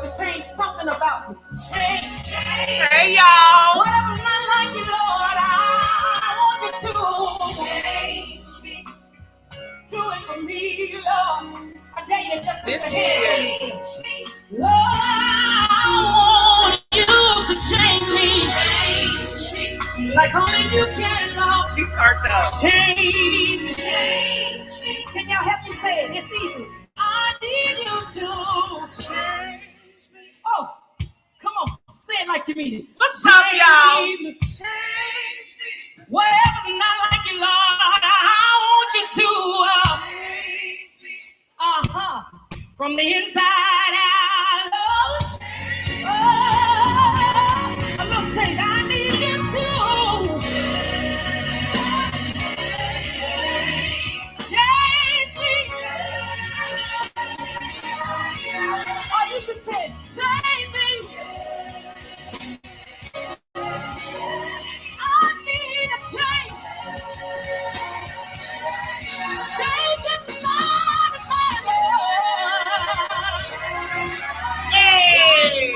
to change something about me. Change. Hey, y'all. Whatever's not like you, Lord, I want you to change me. Do it for me, Lord. I dare you to just This change me. Lord, I want you to change me. Like only you can, Lord. She turned up. Change me. Can y'all help me say it? It's easy. I need you to change me. Oh, come on. Say it like you mean it. What's up, y'all? Change me. Whatever's not like you, Lord, I want you to. From the inside out. I'm gonna say I need you to. Change me. Or you can say, change me. I need a change. Change this mind of mine. Hey.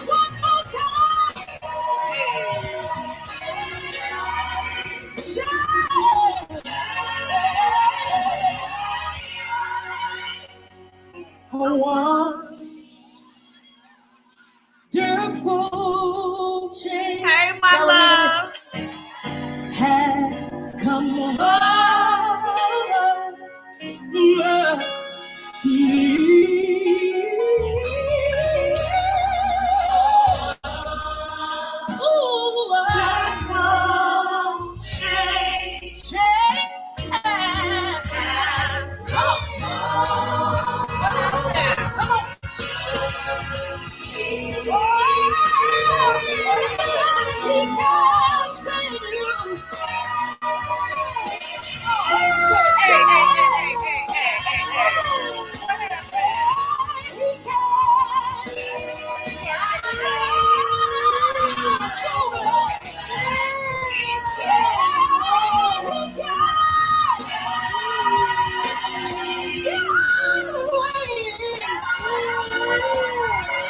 One more time. Wonderful change. Hey, my love. Has come over me. Wonderful change has come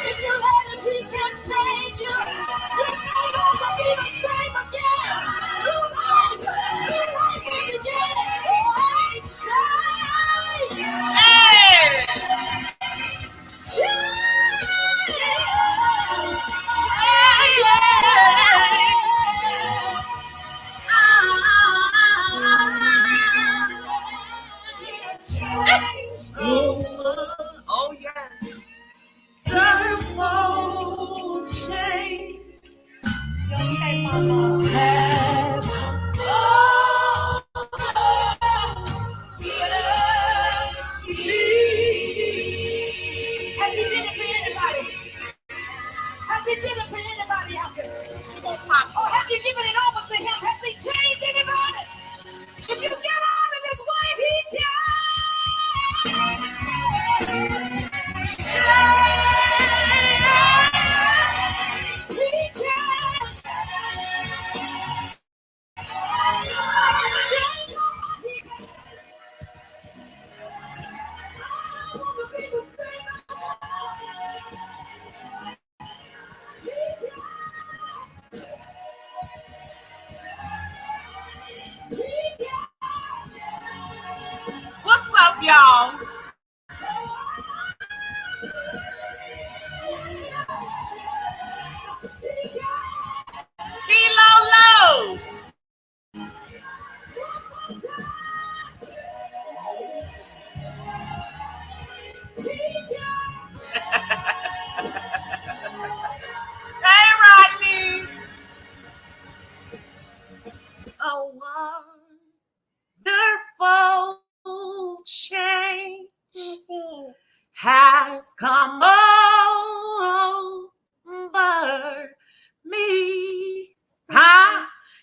If you let him, he can change you. You may not be the same again. You might be again. Oh, yes. Wonderful change has Has he did it for anybody? Has he did it for anybody out there? Or have you given it over to him? Has he changed anybody? If you get out of his way, he can. He can.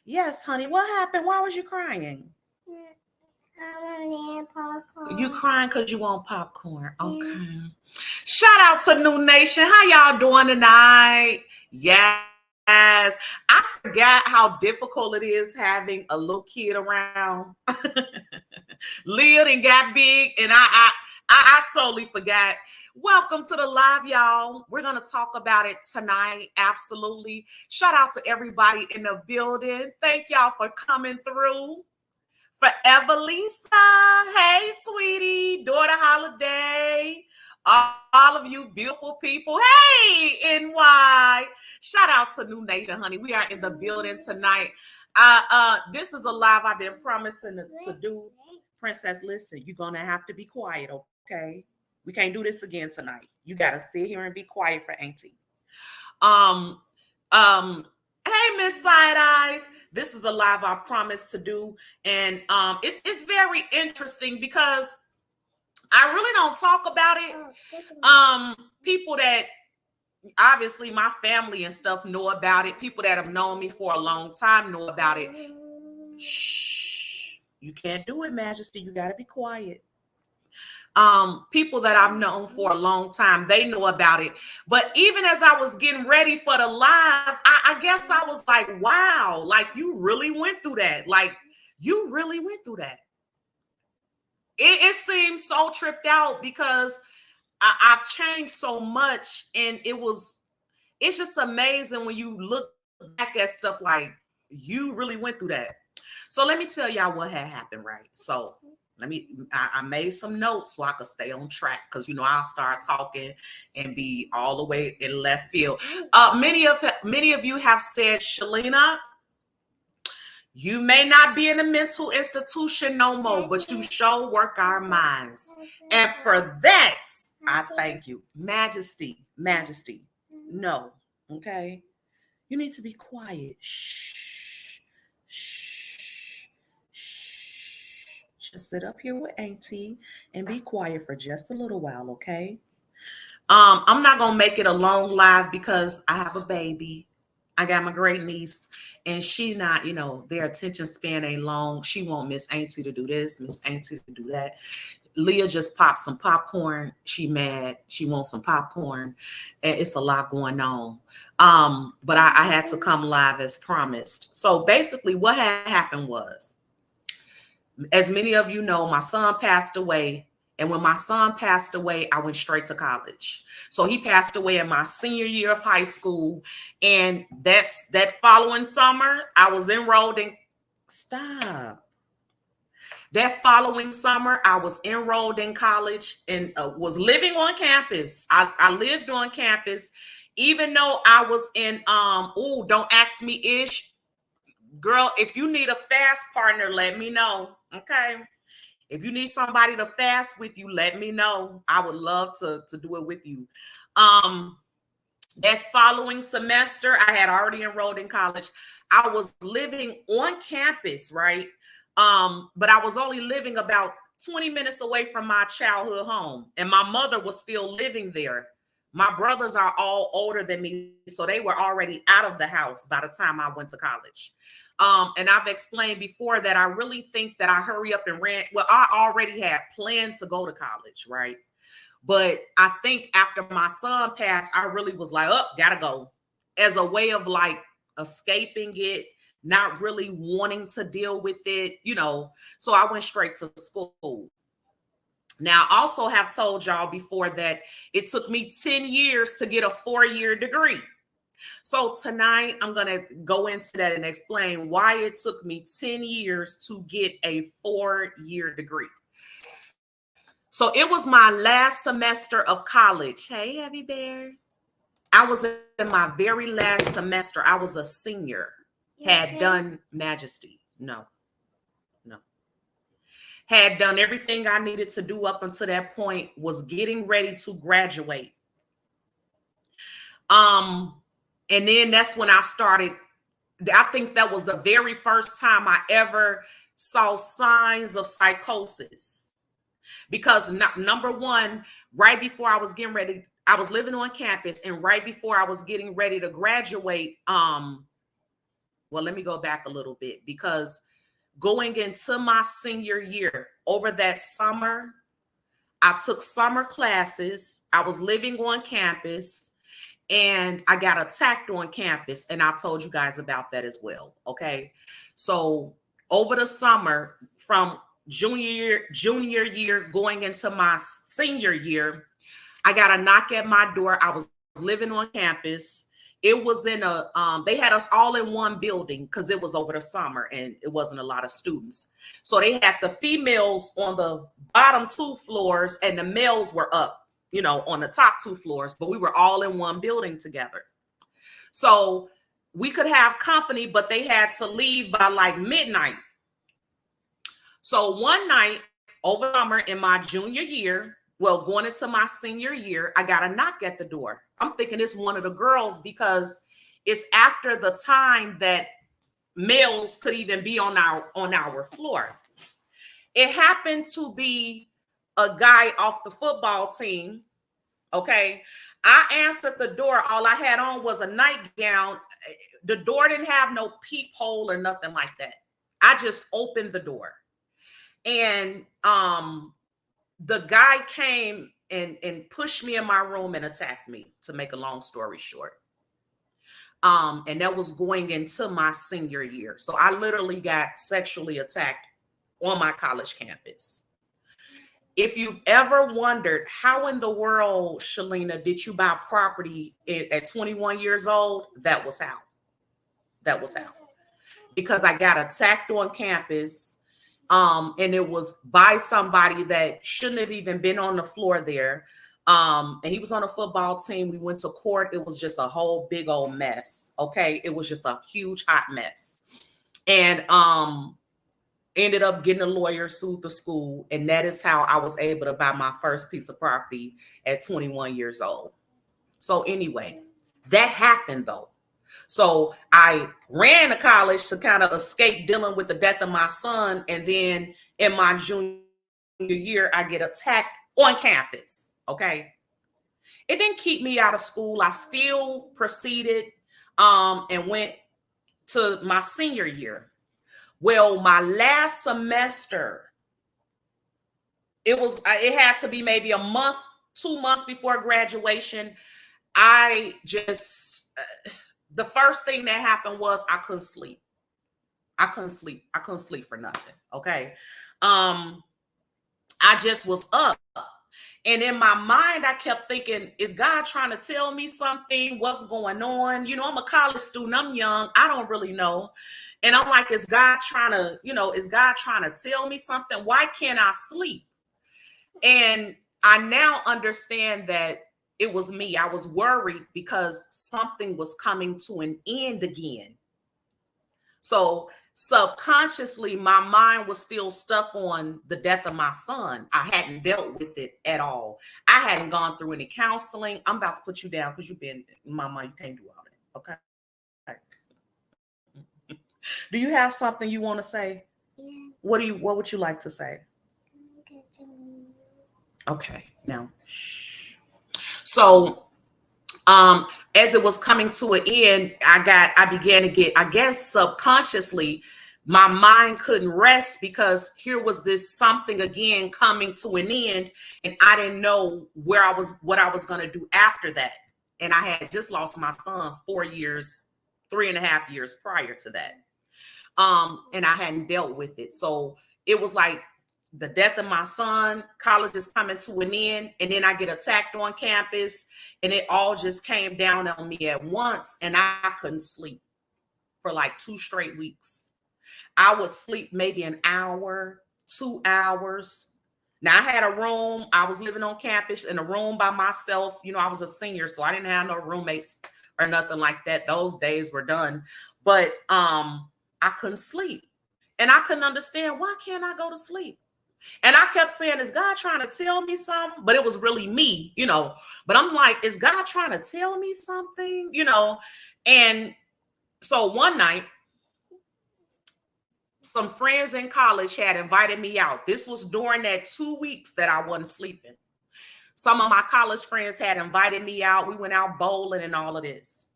Yes, honey. What happened? Why was you crying? I want popcorn. You crying because you want popcorn. Okay. Shout out to New Nation. How y'all doing tonight? Yes. I forgot how difficult it is having a little kid around. Lived and got big, and I totally forgot. Welcome to the live, y'all. We're gonna talk about it tonight. Absolutely. Shout out to everybody in the building. Thank y'all for coming through. Forever Lisa. Hey, sweetie. Daughter Holiday. All of you beautiful people. Hey, NY. Shout out to New Nation, honey. We are in the building tonight. This is a live I've been promising to do. Princess, listen, you're gonna have to be quiet, okay? We can't do this again tonight. You gotta sit here and be quiet for Auntie. Um, hey, Miss Side Eyes. This is a live I promised to do, and it's very interesting because I really don't talk about it. People that obviously my family and stuff know about it. People that have known me for a long time know about it. Shh, you can't do it, Majesty. You gotta be quiet. People that I've known for a long time, they know about it. But even as I was getting ready for the live, I guess I was like, wow, like you really went through that. Like you really went through that. It seems so tripped out because I've changed so much, and it's just amazing when you look back at stuff like you really went through that. So let me tell y'all what had happened, right? So I made some notes so I could stay on track because I'll start talking and be all the way in left field. Many of you have said, Shalina, you may not be in a mental institution no more, but you sure work our minds. And for that, I thank you. Majesty, no, okay? You need to be quiet. Shh, shh, shh. Just sit up here with Auntie and be quiet for just a little while, okay? I'm not gonna make it a long live because I have a baby. I got my great niece, and she not, their attention span ain't long. She won't Miss Auntie to do this, Miss Auntie to do that. Leah just popped some popcorn. She mad. She wants some popcorn. And it's a lot going on. But I had to come live as promised. So basically what had happened was, as many of you know, my son passed away. And when my son passed away, I went straight to college. So he passed away in my senior year of high school. And that following summer, I was enrolled in, stop. That following summer, I was enrolled in college and was living on campus. I lived on campus, even though I was in, don't ask me ish. Girl, if you need a fast partner, let me know, okay? If you need somebody to fast with you, let me know. I would love to do it with you. That following semester, I had already enrolled in college. I was living on campus, right? But I was only living about 20 minutes away from my childhood home, and my mother was still living there. My brothers are all older than me, so they were already out of the house by the time I went to college. And I've explained before that I really think that I hurry up and ran. Well, I already had planned to go to college, right? But I think after my son passed, I really was like, oh, gotta go, as a way of like escaping it, not really wanting to deal with it, So I went straight to school. Now, I also have told y'all before that it took me 10 years to get a 4-year degree. So tonight I'm going to go into that and explain why it took me 10 years to get a 4-year degree. So it was my last semester of college. Hey, Heavy Bear. I was in my very last semester. I was a senior. Had done Majesty. No. Had done everything I needed to do up until that point, was getting ready to graduate. And then that's when I started. I think that was the very first time I ever saw signs of psychosis. Because number one, right before I was getting ready, I was living on campus, and right before I was getting ready to graduate, Well, let me go back a little bit, because going into my senior year, over that summer, I took summer classes. I was living on campus, and I got attacked on campus. And I've told you guys about that as well. Okay. So over the summer, from junior year going into my senior year, I got a knock at my door. I was living on campus. It was in a, they had us all in one building because it was over the summer and it wasn't a lot of students. So they had the females on the bottom 2 floors and the males were up, you know, on the top 2 floors, but we were all in one building together. So we could have company, but they had to leave by like midnight. So one night over summer in my junior year, well, going into my senior year, I got a knock at the door. I'm thinking it's one of the girls because it's after the time that males could even be on our floor. It happened to be a guy off the football team. Okay. I answered the door. All I had on was a nightgown. The door didn't have no peephole or nothing like that. I just opened the door. And the guy came and pushed me in my room and attacked me, to make a long story short. And that was going into my senior year. So I literally got sexually attacked on my college campus. If you've ever wondered how in the world, Shalina, did you buy property at 21 years old? That was how. That was how. Because I got attacked on campus. And it was by somebody that shouldn't have even been on the floor there. And he was on a football team. We went to court. It was just a whole big old mess. Okay. It was just a huge hot mess. And ended up getting a lawyer, sued the school. And that is how I was able to buy my first piece of property at 21 years old. So anyway, that happened though. So I ran to college to kind of escape dealing with the death of my son. And then in my junior year, I get attacked on campus. Okay. It didn't keep me out of school. I still proceeded and went to my senior year. Well, my last semester, it had to be maybe a month, 2 months before graduation. I just, the first thing that happened was I couldn't sleep. I couldn't sleep for nothing. Okay. I just was up. And in my mind, I kept thinking, is God trying to tell me something? What's going on? You know, I'm a college student. I'm young. I don't really know. And I'm like, is God trying to tell me something? Why can't I sleep? And I now understand that it was me. I was worried because something was coming to an end again. So subconsciously, my mind was still stuck on the death of my son. I hadn't dealt with it at all. I hadn't gone through any counseling. I'm about to put you down because you've been, Mama, you can't do all that. Okay. Do you have something you want to say? Yeah. What would you like to say? Okay. Now. So as it was coming to an end, I began to get, I guess subconsciously, my mind couldn't rest because here was this something again coming to an end, and I didn't know what I was going to do after that. And I had just lost my son 3.5 years prior to that. And I hadn't dealt with it. So it was like the death of my son, college is coming to an end, and then I get attacked on campus, and it all just came down on me at once, and I couldn't sleep for like 2 straight weeks. I would sleep maybe an hour, 2 hours. Now I had a room. I was living on campus in a room by myself. You know, I was a senior, so I didn't have no roommates or nothing like that. Those days were done. But I couldn't sleep, and I couldn't understand, why can't I go to sleep? And I kept saying, is God trying to tell me something? But it was really me, you know. But I'm like, is God trying to tell me something? You know. And so one night, some friends in college had invited me out. This was during that 2 weeks that I wasn't sleeping. Some of my college friends had invited me out. We went out bowling and all of this.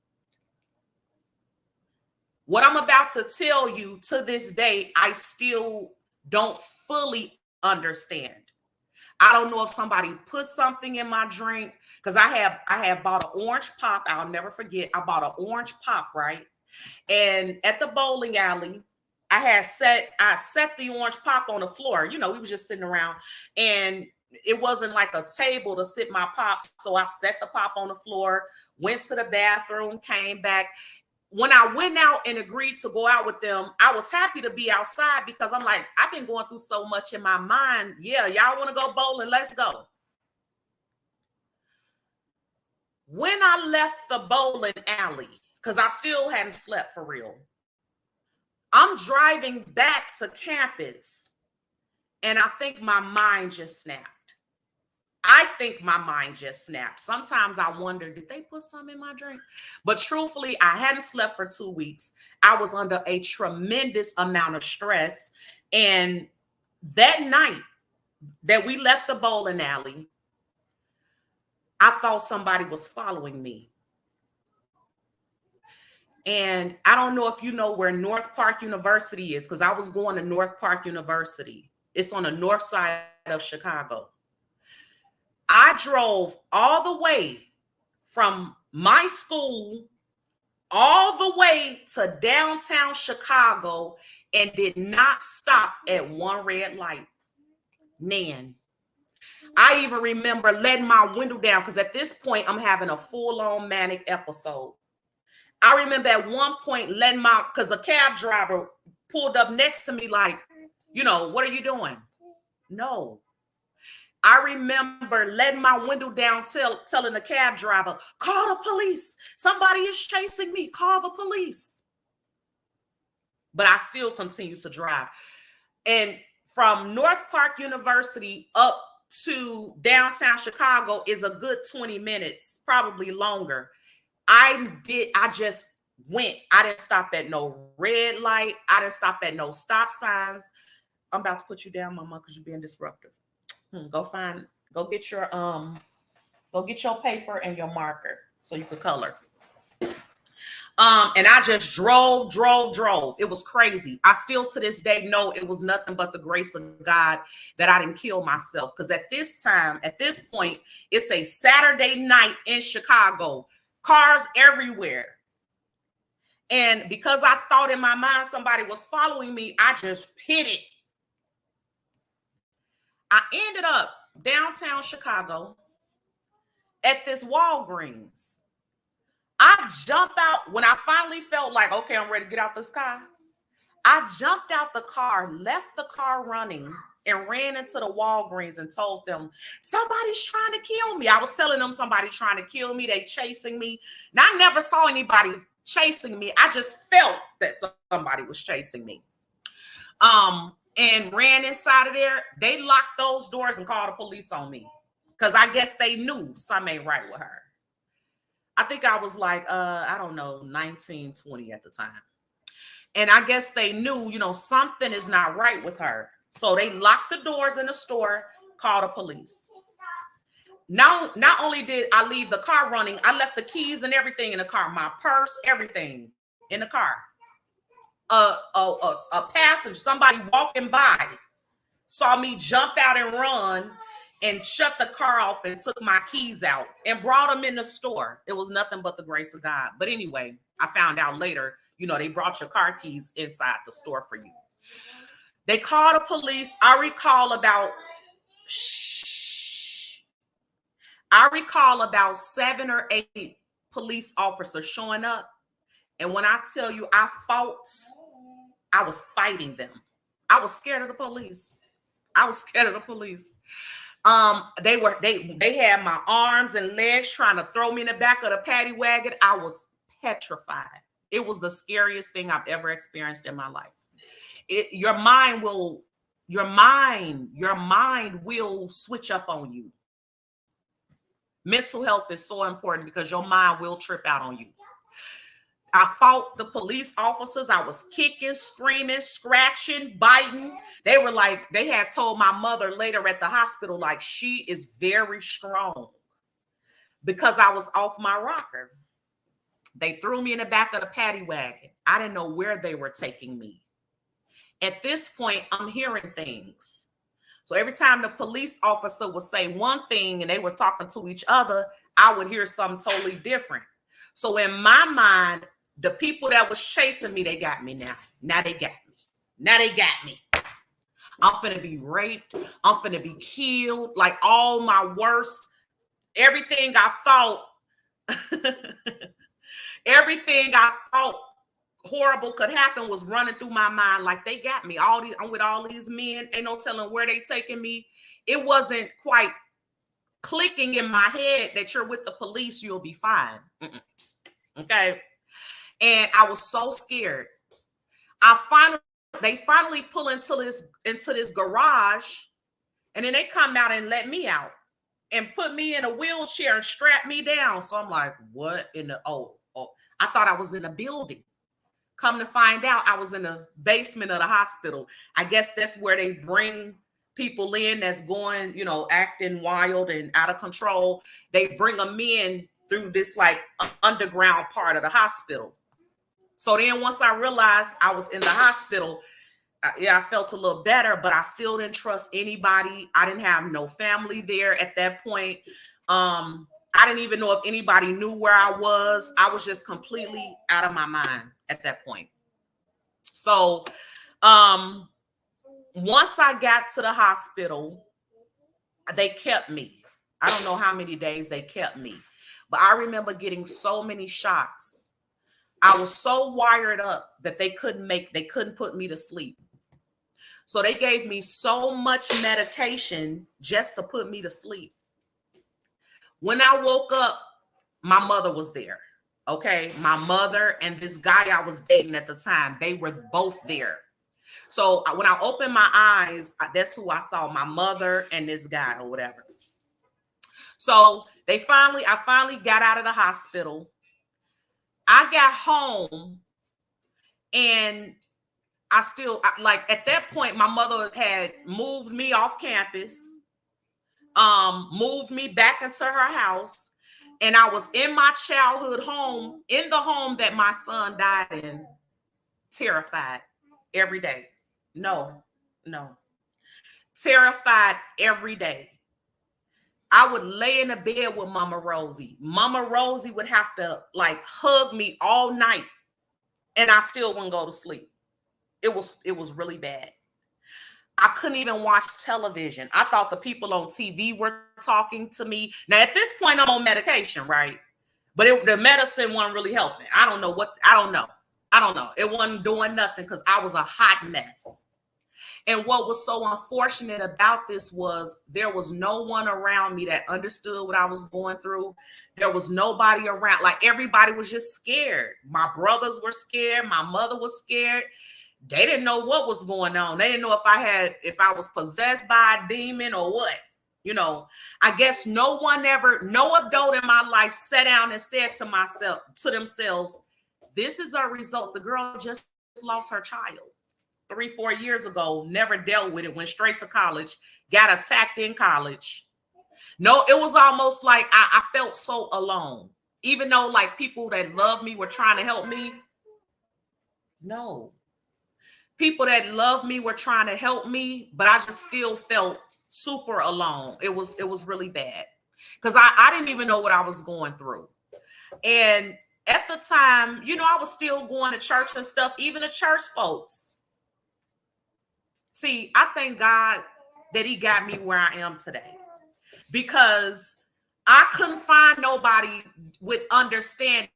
What I'm about to tell you, to this day, I still don't fully understand. I don't know if somebody put something in my drink, because I have bought an orange pop. I'll never forget. I bought an orange pop, right? And at the bowling alley, I set the orange pop on the floor. You know, we was just sitting around, and it wasn't like a table to sit my pops. So I set the pop on the floor, went to the bathroom, came back. When I went out and agreed to go out with them, I was happy to be outside, because I'm like, I've been going through so much in my mind. Yeah, y'all want to go bowling? Let's go. When I left the bowling alley, because I still hadn't slept for real, I'm driving back to campus, and I think my mind just snapped. I think my mind just snapped. Sometimes I wonder, did they put some in my drink? But truthfully, I hadn't slept for 2 weeks. I was under a tremendous amount of stress. And that night that we left the bowling alley, I thought somebody was following me. And I don't know if you know where North Park University is, because I was going to North Park University. It's on the north side of Chicago. I drove all the way from my school all the way to downtown Chicago and did not stop at one red light. Man, I even remember letting my window down, because at this point I'm having a full-on manic episode. I remember at one point because a cab driver pulled up next to me like, you know, what are you doing? No. I remember letting my window down, telling the cab driver, call the police. Somebody is chasing me. Call the police. But I still continue to drive. And from North Park University up to downtown Chicago is a good 20 minutes, probably longer. I just went. I didn't stop at no red light. I didn't stop at no stop signs. I'm about to put you down, Mama, because you're being disruptive. Go get your paper and your marker so you can color. And I just drove. It was crazy. I still to this day know it was nothing but the grace of God that I didn't kill myself. Because at this point, it's a Saturday night in Chicago, cars everywhere. And because I thought in my mind somebody was following me, I just hit it. I ended up downtown Chicago at this Walgreens. I jumped out when I finally felt like, okay, I'm ready to get out this car. I jumped out the car, left the car running, and ran into the Walgreens and told them, somebody's trying to kill me. I was telling them somebody trying to kill me. They chasing me. Now, I never saw anybody chasing me. I just felt that somebody was chasing me. And ran inside of there. They locked those doors and called the police on me, because I guess they knew something ain't right with her. I think I was like, I don't know, 19, 20 at the time. And I guess they knew, you know, something is not right with her. So they locked the doors in the store, called the police. Now, not only did I leave the car running, I left the keys and everything in the car, my purse, everything in the car. A passenger, somebody walking by, saw me jump out and run and shut the car off and took my keys out and brought them in the store. It was nothing but the grace of God. But anyway, I found out later, you know, they brought your car keys inside the store for you. They called the police. I recall about 7 or 8 police officers showing up. And when I tell you I was fighting them. I was scared of the police. They had my arms and legs trying to throw me in the back of the paddy wagon. I was petrified. It was the scariest thing I've ever experienced in my life. Your mind will switch up on you. Mental health is so important because your mind will trip out on you. I fought the police officers. I was kicking, screaming, scratching, biting. They were like, they had told my mother later at the hospital, like, she is very strong, because I was off my rocker. They threw me in the back of the paddy wagon. I didn't know where they were taking me. At this point, I'm hearing things. So every time the police officer would say one thing and they were talking to each other, I would hear something totally different. So in my mind, the people that was chasing me, they got me now. Now they got me. Now they got me. I'm finna be raped. I'm finna be killed. Like all my worst, everything I thought, everything I thought horrible could happen was running through my mind. Like they got me. I'm with all these men. Ain't no telling where they taking me. It wasn't quite clicking in my head that you're with the police, you'll be fine. Okay. And I was so scared. They finally pull into this garage, and then they come out and let me out and put me in a wheelchair and strap me down. So I'm like, what in the I thought I was in a building. Come to find out, I was in the basement of the hospital. I guess that's where they bring people in that's going, acting wild and out of control. They bring them in through this like underground part of the hospital. So then once I realized I was in the hospital, I felt a little better, but I still didn't trust anybody. I didn't have no family there at that point. I didn't even know if anybody knew where I was. I was just completely out of my mind at that point. So once I got to the hospital, they kept me. I don't know how many days they kept me, but I remember getting so many shots. I was so wired up that they couldn't put me to sleep. So they gave me so much medication just to put me to sleep. When I woke up, my mother was there. Okay. My mother and this guy I was dating at the time, they were both there. So when I opened my eyes, that's who I saw, my mother and this guy or whatever. So I finally got out of the hospital. I got home and at that point, my mother had moved me off campus, moved me back into her house. And I was in my childhood home, in the home that my son died in, terrified every day. No. Terrified every day. I would lay in the bed with Mama Rosie. Mama Rosie would have to hug me all night, and I still wouldn't go to sleep. It was really bad. I couldn't even watch television. I thought the people on TV were talking to me. Now, at this point, I'm on medication, right? But the medicine wasn't really helping. I don't know. It wasn't doing nothing because I was a hot mess. And what was so unfortunate about this was there was no one around me that understood what I was going through. There was nobody around. Like everybody was just scared. My brothers were scared. My mother was scared. They didn't know what was going on. They didn't know if I was possessed by a demon or what. I guess no adult in my life sat down and said to themselves, this is a result. The girl just lost her child 3-4 years ago, never dealt with it, went straight to college, got attacked in college. No, it was almost like I felt so alone, even though people that love me were trying to help me. No. People that love me were trying to help me, but I just still felt super alone. It was really bad because I didn't even know what I was going through. And at the time, I was still going to church and stuff, even the church folks. See, I thank God that he got me where I am today because I couldn't find nobody with understanding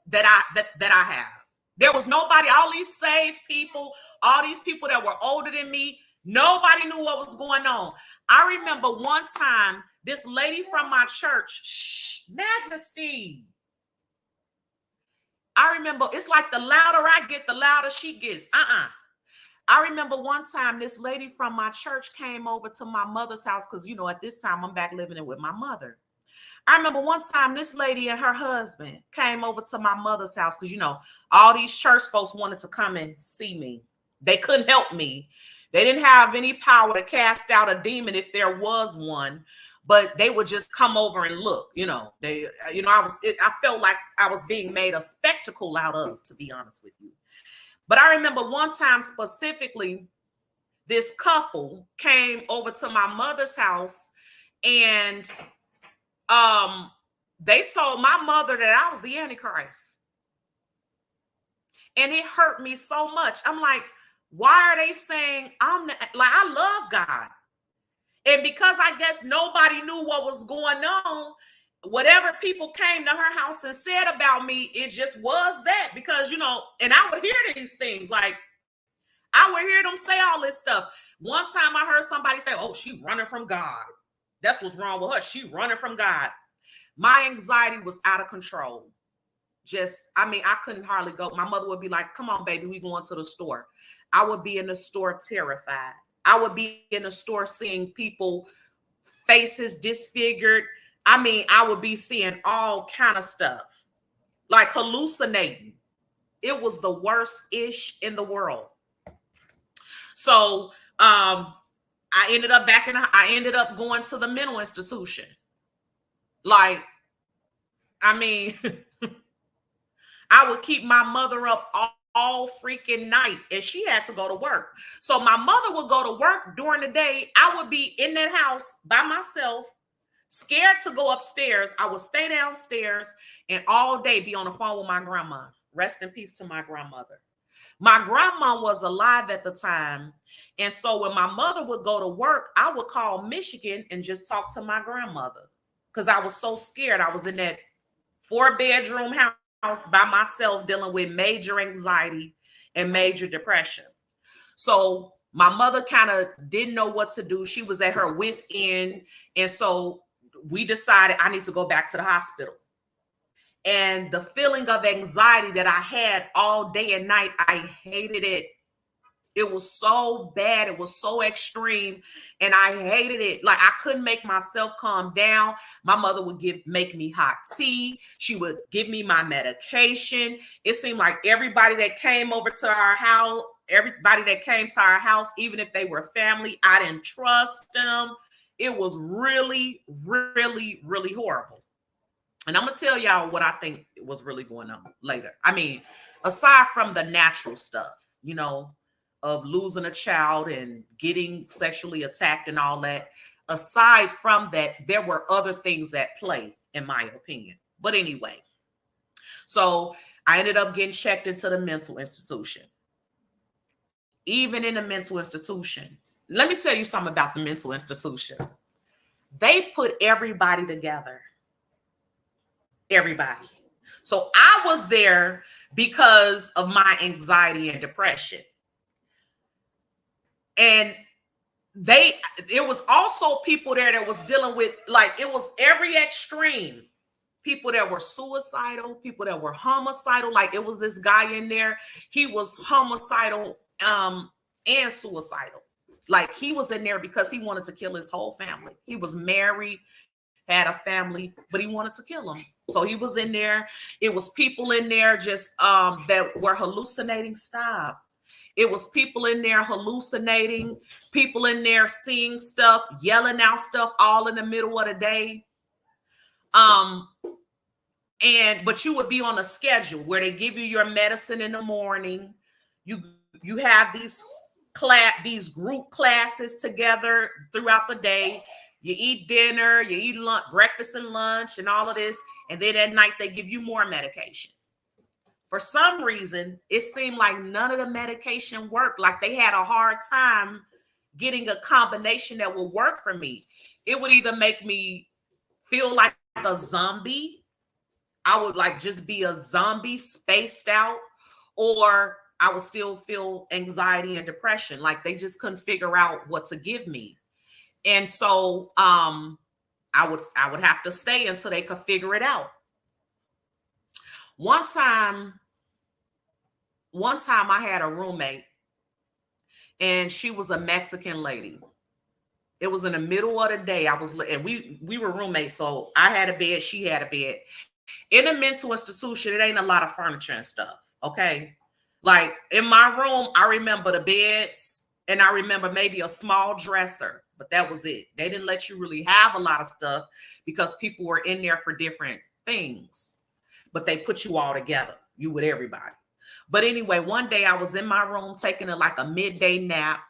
that I have. There was nobody, all these saved people, all these people that were older than me, nobody knew what was going on. I remember one time, this lady from my church, Majesty. I remember, it's like the louder I get, the louder she gets. I remember one time, this lady from my church came over to my mother's house because, at this time, I'm back living with my mother. I remember one time this lady and her husband came over to my mother's house because, all these church folks wanted to come and see me. They couldn't help me. They didn't have any power to cast out a demon if there was one. but they would just come over and look, I felt like I was being made a spectacle out of, to be honest with you. But I remember one time specifically, this couple came over to my mother's house, and they told my mother that I was the Antichrist. And it hurt me so much. I'm like, why are they saying I love God? And because I guess nobody knew what was going on, whatever people came to her house and said about me, it just was that. Because, and I would hear these things. Like, I would hear them say all this stuff. One time I heard somebody say, oh, she running from God. That's what's wrong with her. She running from God. My anxiety was out of control. I couldn't hardly go. My mother would be like, come on, baby, we going to the store. I would be in the store terrified. I would be in the store seeing people, faces disfigured. I would be seeing all kind of stuff, like hallucinating. It was the worst ish in the world. So I ended up going to the mental institution. Like, I would keep my mother up all freaking night, and she had to go to work. So my mother would go to work during the day. I would be in that house by myself, scared to go upstairs. I would stay downstairs and all day be on the phone with my grandma. Rest in peace to my grandmother. My grandma was alive at the time. And so when my mother would go to work, I would call Michigan and just talk to my grandmother because I was so scared. I was in that 4-bedroom house by myself dealing with major anxiety and major depression. So my mother kind of didn't know what to do. She was at her wit's end. And so we decided I need to go back to the hospital. And the feeling of anxiety that I had all day and night, I hated it. It was so bad. It was so extreme. And I hated it. Like, I couldn't make myself calm down. My mother would make me hot tea. She would give me my medication. It seemed like everybody that came to our house, even if they were family, I didn't trust them. It was really, really, really horrible. And I'm going to tell y'all what I think was really going on later. Aside from the natural stuff, of losing a child and getting sexually attacked and all that. Aside from that, there were other things at play, in my opinion. But anyway, so I ended up getting checked into the mental institution. Even in the mental institution, let me tell you something about the mental institution. They put everybody together. Everybody. So I was there because of my anxiety and depression. And it was also people there that was dealing with, like, it was every extreme. People that were suicidal, people that were homicidal. Like, it was this guy in there. He was homicidal and suicidal. Like, he was in there because he wanted to kill his whole family. He was married, had a family, but he wanted to kill them. So he was in there. It was people in there just that were hallucinating. Stop. It was people in there hallucinating, people in there seeing stuff, yelling out stuff all in the middle of the day. But you would be on a schedule where they give you your medicine in the morning. You have these group classes together throughout the day. You eat dinner, you eat lunch, breakfast and lunch and all of this. And then at night they give you more medication. For some reason, it seemed like none of the medication worked. Like, they had a hard time getting a combination that would work for me. It would either make me feel like a zombie. I would just be a zombie spaced out, or I would still feel anxiety and depression. Like, they just couldn't figure out what to give me. And so I would have to stay until they could figure it out. One time I had a roommate, and she was a Mexican lady. It was in the middle of the day. And we were roommates, so I had a bed, she had a bed. In a mental institution, it ain't a lot of furniture and stuff, okay? Like, in my room, I remember the beds, and I remember maybe a small dresser. but that was it. They didn't let you really have a lot of stuff because people were in there for different things, but they put you all together, you with everybody. But anyway, one day I was in my room taking a midday nap,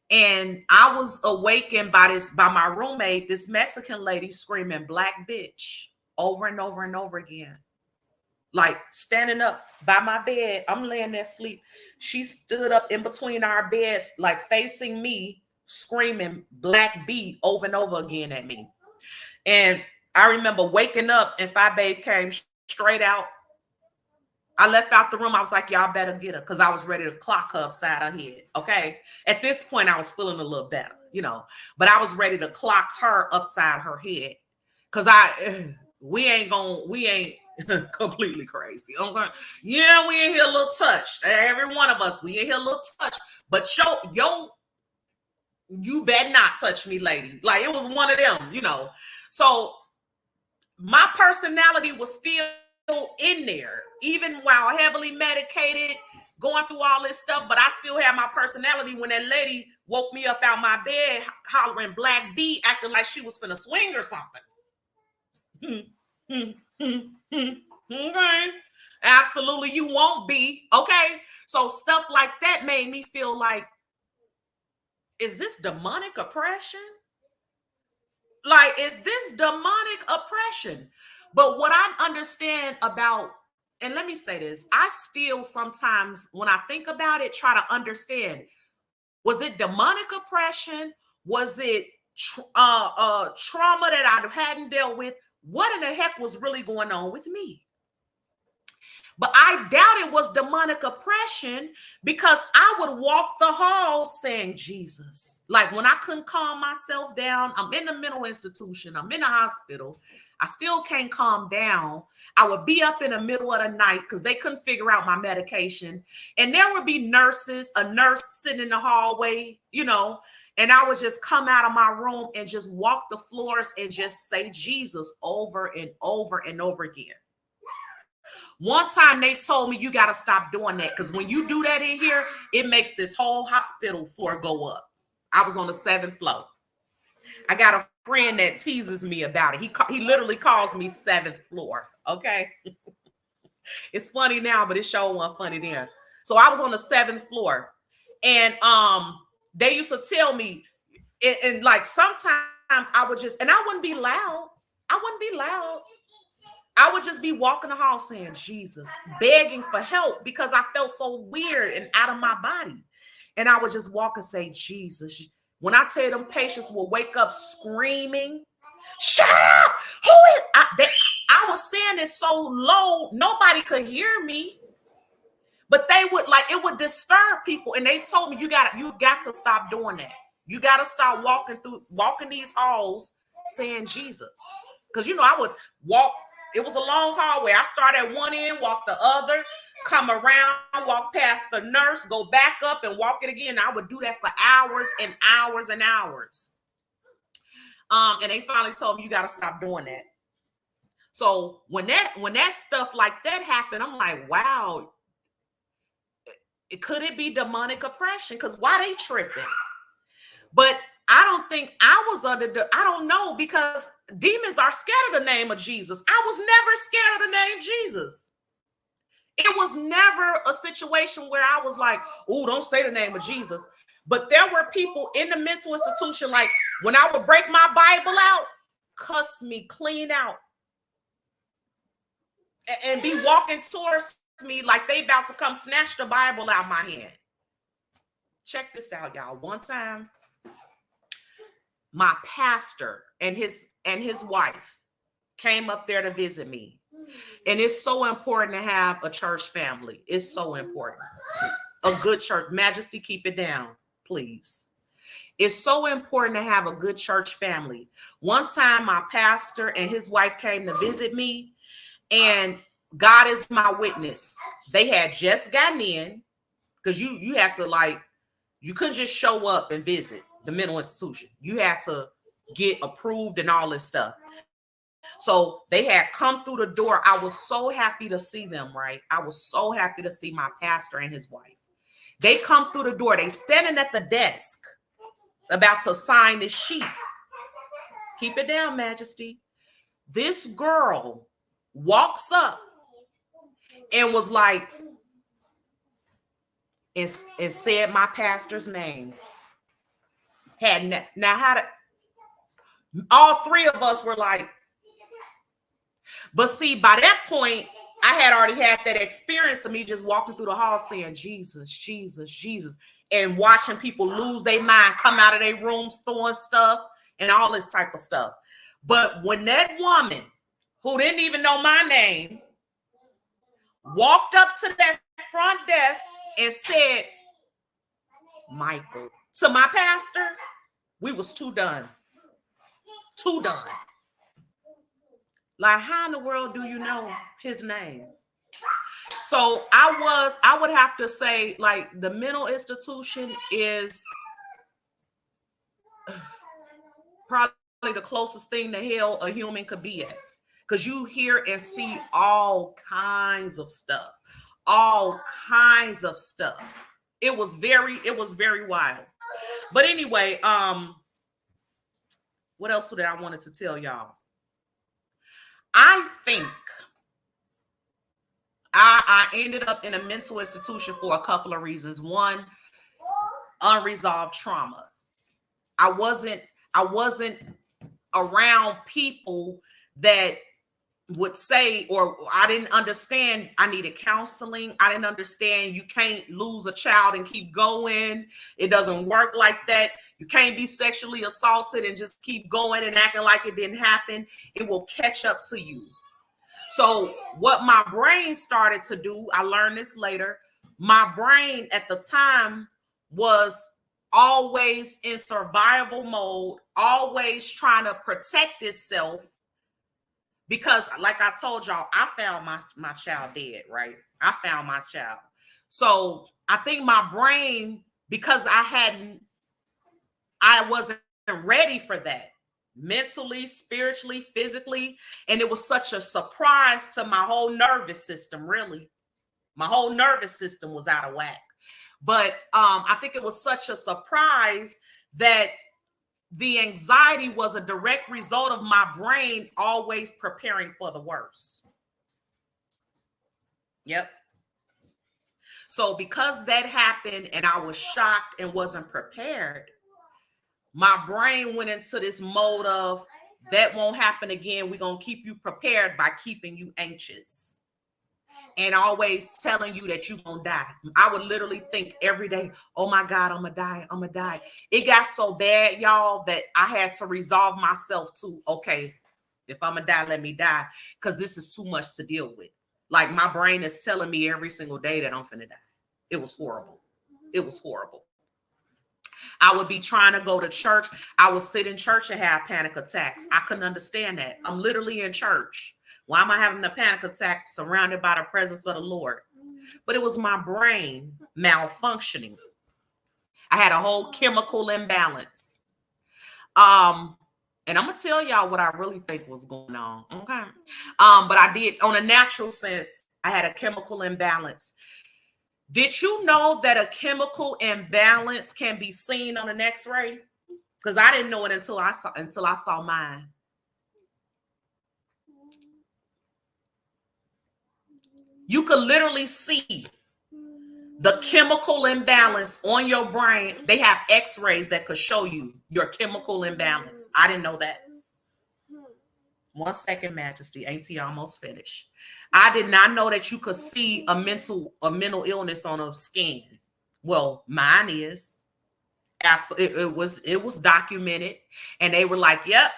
and I was awakened by my roommate, this Mexican lady screaming "black bitch" over and over and over again. Like standing up by my bed, I'm laying there asleep. She stood up in between our beds, like facing me, screaming "black B" over and over again at me. And I remember waking up, and Phi Babe came straight out. I left out the room. I was like, y'all better get her, because I was ready to clock her upside her head. Okay. At this point, I was feeling a little better, but I was ready to clock her upside her head. Because we ain't completely crazy. We in here a little touched. Every one of us, we in here a little touched. But you better not touch me, lady. Like, it was one of them, So my personality was still in there, even while heavily medicated, going through all this stuff, but I still had my personality when that lady woke me up out my bed hollering "black B," acting like she was finna swing or something. Okay. Absolutely, you won't be. Okay. So stuff like that made me feel like, is this demonic oppression? Like, is this demonic oppression? But what I understand about, and let me say this, I still sometimes, when I think about it, try to understand, was it demonic oppression? Was it trauma that I hadn't dealt with? What in the heck was really going on with me? But I doubt it was demonic oppression, because I would walk the halls saying Jesus. Like, when I couldn't calm myself down, I'm in the mental institution, I'm in the hospital, I still can't calm down. I would be up in the middle of the night because they couldn't figure out my medication. And there would be a nurse sitting in the hallway, and I would just come out of my room and just walk the floors and just say Jesus over and over and over again. One time they told me, you got to stop doing that, because when you do that in here, it makes this whole hospital floor go up. I was on the 7th floor. I got a friend that teases me about it. He literally calls me 7th floor. Okay. It's funny now, but it sure wasn't funny then. So I was on the 7th floor, and they used to tell me, and like sometimes I would just, and I wouldn't be loud. I would just be walking the hall saying Jesus, begging for help, because I felt so weird and out of my body. And I would just walk and say Jesus. When I tell you, them patients will wake up screaming, "Shut up! Who is?" I was saying it so low, nobody could hear me. But they would, like, it would disturb people. And they told me, you've got to stop doing that. You got to stop walking these halls saying Jesus. Because, I would walk. It was a long hallway. I start at one end, walk the other, come around, walk past the nurse, go back up and walk it again. I would do that for hours and hours and hours. And they finally told me, you got to stop doing that. So when that stuff like that happened, I'm like, wow, could it be demonic oppression? Because why they tripping? But I don't think I was I don't know, because demons are scared of the name of Jesus. I was never scared of the name Jesus. It was never a situation where I was like, oh, don't say the name of Jesus. But there were people in the mental institution, like when I would break my Bible out, cuss me clean out, and be walking towards me like they about to come snatch the Bible out my hand. Check this out, y'all. One time, my pastor and his wife came up there to visit me. And it's so important to have a church family. It's so important. A good church. Majesty, keep it down, please. It's so important to have a good church family. One time, my pastor and his wife came to visit me, and God is my witness. They had just gotten in, because you had to, like, you couldn't just show up and visit the mental institution. You had to get approved and all this stuff. So they had come through the door. I was so happy to see them, right? I was so happy to see my pastor and his wife. They come through the door. They standing at the desk. about to sign this sheet. Keep it down, Majesty. This girl walks up and was like, and said my pastor's name. Now how to, all three of us were like, but see, by that point, I had already had that experience of me just walking through the hall saying, Jesus, Jesus, Jesus, and watching people lose their mind, come out of their rooms throwing stuff and all this type of stuff. But when that woman, who didn't even know my name, walked up to that front desk and said, Michael, to my pastor, we was too done. Too done. Like, how in the world do you know his name? So I would have to say, like, the mental institution is probably the closest thing to hell a human could be at. Because you hear and see all kinds of stuff. All kinds of stuff. It was very wild. But anyway, what else did I wanted to tell y'all? I think I ended up in a mental institution for a couple of reasons. One, unresolved trauma. I wasn't around people that would say, or I didn't understand I needed counseling. I didn't understand you can't lose a child and keep going. It doesn't work like that. You can't be sexually assaulted and just keep going and acting like it didn't happen. It will catch up to you. So what my brain started to do, I learned this later, my brain at the time was always in survival mode, always trying to protect itself. Because like I told y'all, I found my child dead, right? I found my child. So I think my brain, because I wasn't ready for that. Mentally, spiritually, physically. And it was such a surprise to my whole nervous system, really. My whole nervous system was out of whack. But I think it was such a surprise that the anxiety was a direct result of my brain always preparing for the worst. Yep. So because that happened and I was shocked and wasn't prepared, my brain went into this mode of, that won't happen again. We're going to keep you prepared by keeping you anxious and always telling you that you're going to die. I would literally think every day, oh my God, I'm going to die. I'm going to die. It got so bad, y'all, that I had to resolve myself to, okay, if I'm going to die, let me die, because this is too much to deal with. Like, my brain is telling me every single day that I'm finna die. It was horrible. It was horrible. I would be trying to go to church. I would sit in church and have panic attacks. I couldn't understand that. I'm literally in church. Why am I having a panic attack surrounded by the presence of the Lord? But it was my brain malfunctioning. I had a whole chemical imbalance. And I'm going to tell y'all what I really think was going on. Okay. But I did, on a natural sense, I had a chemical imbalance. Did you know that a chemical imbalance can be seen on an X-ray? Because I didn't know it until I saw mine. You could literally see the chemical imbalance on your brain. They have X-rays that could show you your chemical imbalance. I didn't know that. 1 second, Majesty. Auntie almost finished. I did not know that you could see a mental illness on a scan. Well, mine is. It was documented, and they were like, "Yep,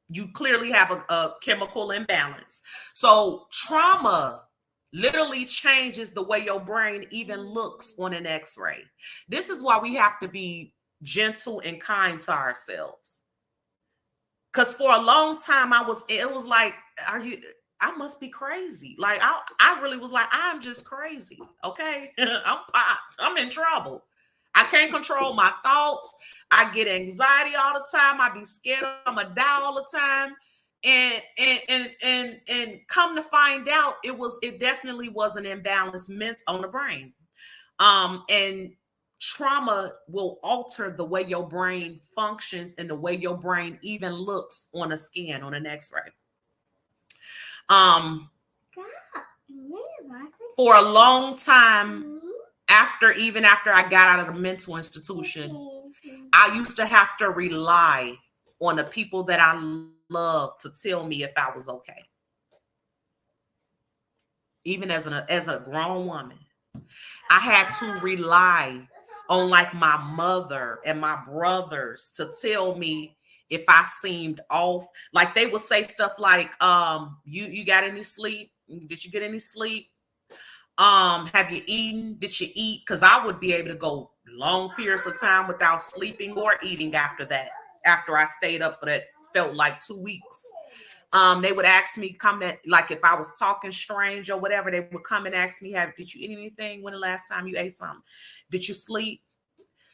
you clearly have a chemical imbalance." So trauma literally changes the way your brain even looks on an X-ray. This is why we have to be gentle and kind to ourselves. Because for a long time, it was like, I must be crazy. Like, I really was like, I'm just crazy. Okay. I'm in trouble. I can't control my thoughts. I get anxiety all the time. I be scared I'm gonna die all the time. And come to find out, it definitely was an imbalance meant on the brain. And trauma will alter the way your brain functions and the way your brain even looks on a scan, on an x-ray. For a long time, after I got out of the mental institution, I used to have to rely on the people that I love to tell me if I was okay. Even as a grown woman, I had to rely on like my mother and my brothers to tell me if I seemed off. Like they would say stuff like, you got any sleep? Did you get any sleep? Have you eaten? Did you eat? Because I would be able to go long periods of time without sleeping or eating after that. After I stayed up for that, felt like 2 weeks. They would ask me, like if I was talking strange or whatever, they would come and ask me, did you eat anything? When the last time you ate something? Did you sleep?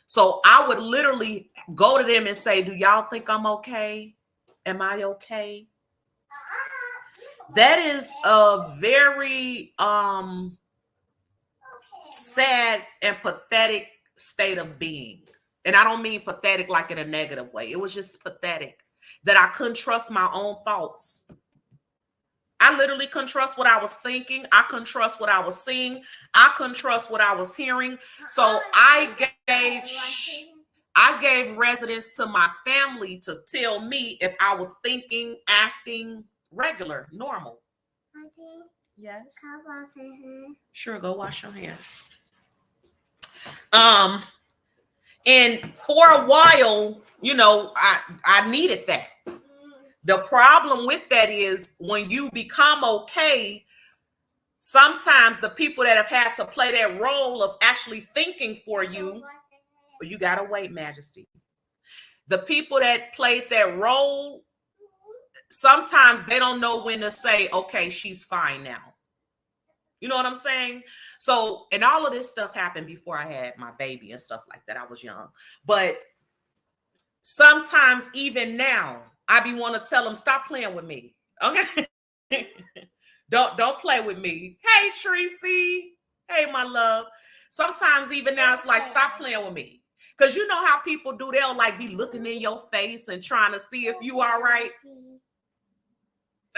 So I would literally go to them and say, do y'all think I'm okay? Am I okay? That is a very sad and pathetic state of being. And I don't mean pathetic like in a negative way. It was just pathetic that I couldn't trust my own thoughts. I literally couldn't trust what I was thinking. I couldn't trust what I was seeing. I couldn't trust what I was hearing. So I gave residence to my family to tell me if I was thinking, acting regular, normal. Auntie, yes. how about I Sure, go wash your hands. And for a while, I needed that. The problem with that is when you become okay, sometimes the people that have had to play that role of actually thinking for you, but you gotta wait, Majesty. The people that played that role, sometimes they don't know when to say, okay, she's fine now. You know what I'm saying? So, and all of this stuff happened before I had my baby and stuff like that. I was young. But sometimes even now, I be want to tell them, stop playing with me. Okay? Don't play with me. Hey, Tracy. Hey, my love. Sometimes even now it's like, stop playing with me. Because you know how people do, they'll like be looking in your face and trying to see if you are right.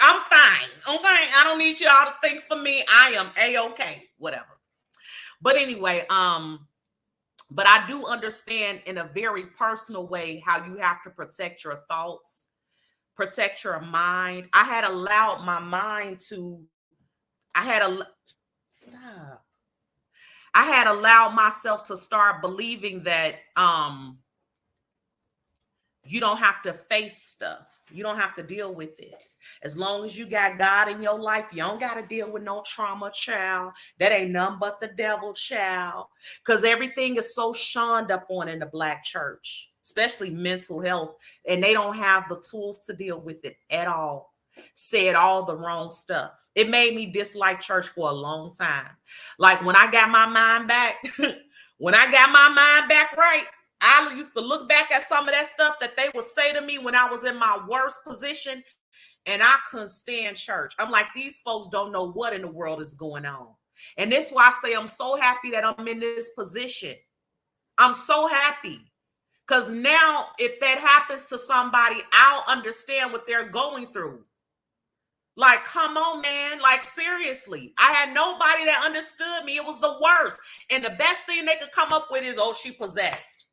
I'm fine. Okay. I don't need y'all to think for me. I am A-okay. Whatever. But anyway, but I do understand in a very personal way how you have to protect your thoughts, protect your mind. I had allowed my mind to, stop. I had allowed myself to start believing that you don't have to face stuff. You don't have to deal with it. As long as you got God in your life, you don't got to deal with no trauma, child. That ain't nothing but the devil, child. Because everything is so shunned up on in the Black church, especially mental health. And they don't have the tools to deal with it at all. Said all the wrong stuff. It made me dislike church for a long time. Like when I got my mind back, right, I used to look back at some of that stuff that they would say to me when I was in my worst position, and I couldn't stand church. I'm like, these folks don't know what in the world is going on. And this is why I say I'm so happy that I'm in this position. I'm so happy. Because now if that happens to somebody, I'll understand what they're going through. Like, come on, man. Like, seriously. I had nobody that understood me. It was the worst. And the best thing they could come up with is, oh, she possessed.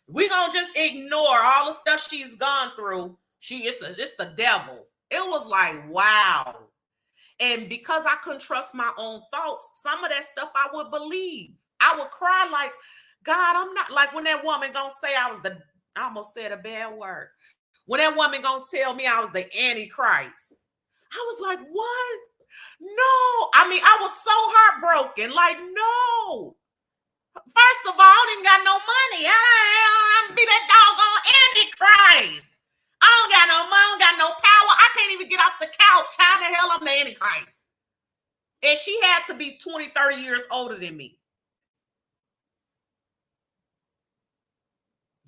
We're going to just ignore all the stuff she's gone through. It's the devil. It was like, wow. And because I couldn't trust my own thoughts, some of that stuff I would believe. I would cry like, God, I'm not, like when that woman going to say I almost said a bad word. When that woman going to tell me I was the Antichrist. I was like, what? No. I mean, I was so heartbroken. Like, no. First of all, I didn't got no money. I be that doggone Antichrist. I don't got no money. I don't got no power. I can't even get off the couch. How the hell I'm the Antichrist? And she had to be 20, 30 years older than me.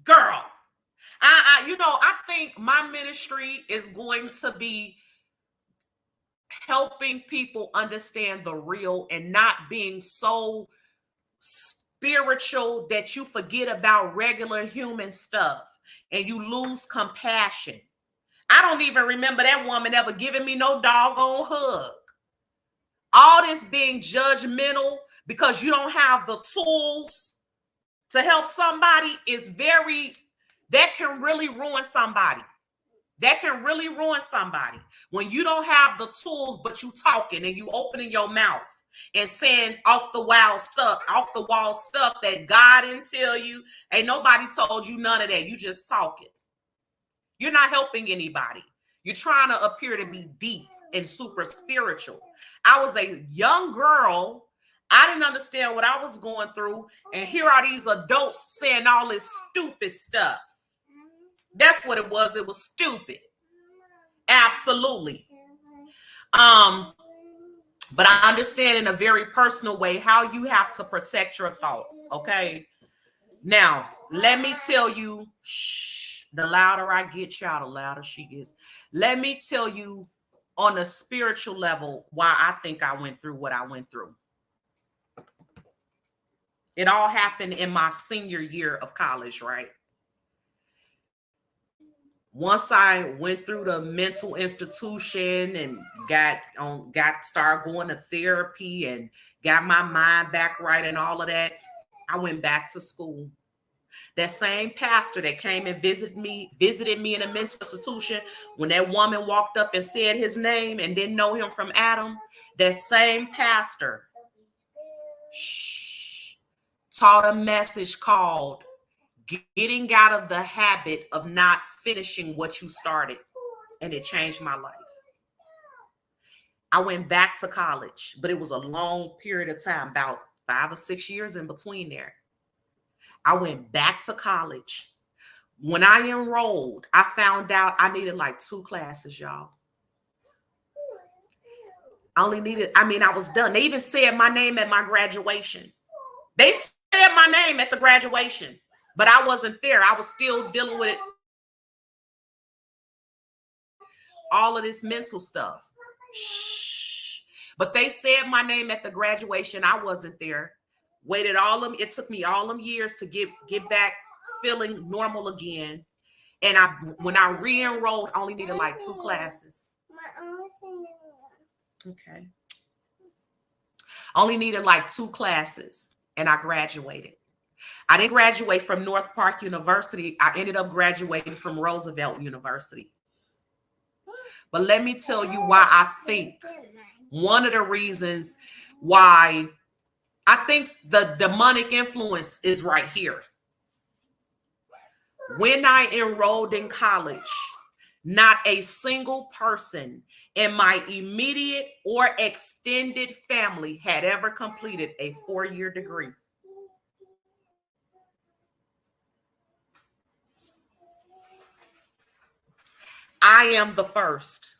Girl, I think my ministry is going to be helping people understand the real and not being so spiritual that you forget about regular human stuff and you lose compassion. I don't even remember that woman ever giving me no doggone hug. All this being judgmental because you don't have the tools to help somebody is that can really ruin somebody. That can really ruin somebody. When you don't have the tools, but you talking and you opening your mouth and saying off the wall stuff that God didn't tell you. Ain't nobody told you none of that. You just talking. You're not helping anybody. You're trying to appear to be deep and super spiritual. I was a young girl. I didn't understand what I was going through. And here are these adults saying all this stupid stuff. That's what it was. It was stupid. Absolutely. But I understand in a very personal way how you have to protect your thoughts. Okay. Now, let me tell you, the louder I get, y'all, the louder she gets. Let me tell you on a spiritual level why I think I went through what I went through. It all happened in my senior year of college, right? Once I went through the mental institution and started going to therapy and got my mind back right and all of that, I went back to school. That same pastor that came and visited me in a mental institution, when that woman walked up and said his name and didn't know him from Adam, that same pastor taught a message called getting out of the habit of not finishing what you started. And it changed my life. I went back to college, but it was a long period of time, about 5 or 6 years in between there. I went back to college. When I enrolled, I found out I needed like 2 classes, y'all. I was done. They even said my name at my graduation. They said my name at the graduation, but I wasn't there. I was still dealing with all of this mental stuff. But they said my name at the graduation. I wasn't there. It took me all them years to get back feeling normal again. And when I re-enrolled, I only needed like 2 classes. Okay. Only needed like 2 classes and I graduated. I didn't graduate from North Park University. I ended up graduating from Roosevelt University. But let me tell you why I think one of the reasons why I think the demonic influence is right here. When I enrolled in college, not a single person in my immediate or extended family had ever completed a 4-year degree. I am the first.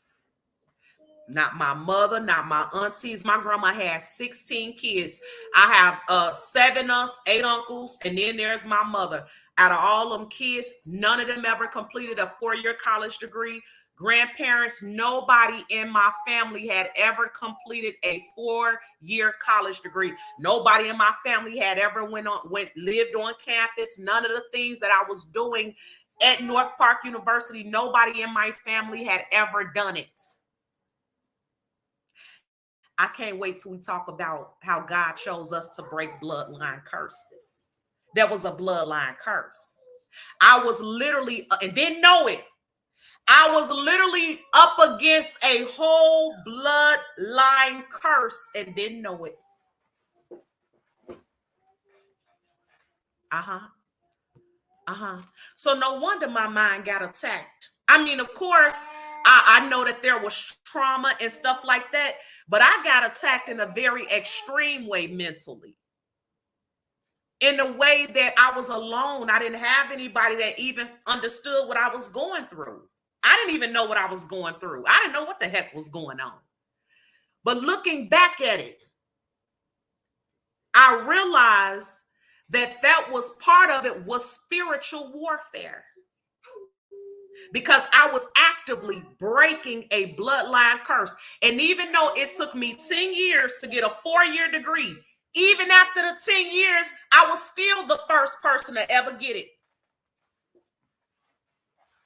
Not my mother, not my aunties. My grandma had 16 kids. I have 7 aunts, 8 uncles, and then there's my mother. Out of all them kids, none of them ever completed a 4-year college degree. Grandparents, nobody in my family had ever completed a 4-year college degree. Nobody in my family had ever lived on campus. None of the things that I was doing at North Park University, nobody in my family had ever done it. I can't wait till we talk about how God chose us to break bloodline curses. There was a bloodline curse. I was literally, and didn't know it, I was literally up against a whole bloodline curse and didn't know it. So no wonder my mind got attacked. I mean, of course, I know that there was trauma and stuff like that, but I got attacked in a very extreme way mentally. In a way that I was alone. I didn't have anybody that even understood what I was going through. I didn't even know what I was going through. I didn't know what the heck was going on. But looking back at it, I realized that was part of it was spiritual warfare. Because I was actively breaking a bloodline curse. And even though it took me 10 years to get a 4-year degree, Even after the 10 years, I was still the first person to ever get it.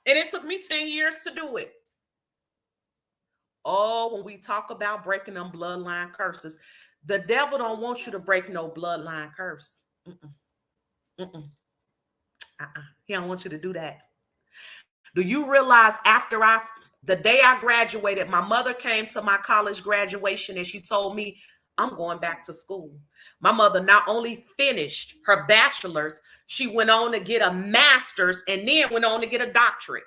And it took me 10 years to do it. Oh, when we talk about breaking them bloodline curses, the devil don't want you to break no bloodline curse. He don't want you to do that. Do you realize the day I graduated, my mother came to my college graduation and she told me, I'm going back to school. My mother not only finished her bachelor's, she went on to get a master's and then went on to get a doctorate.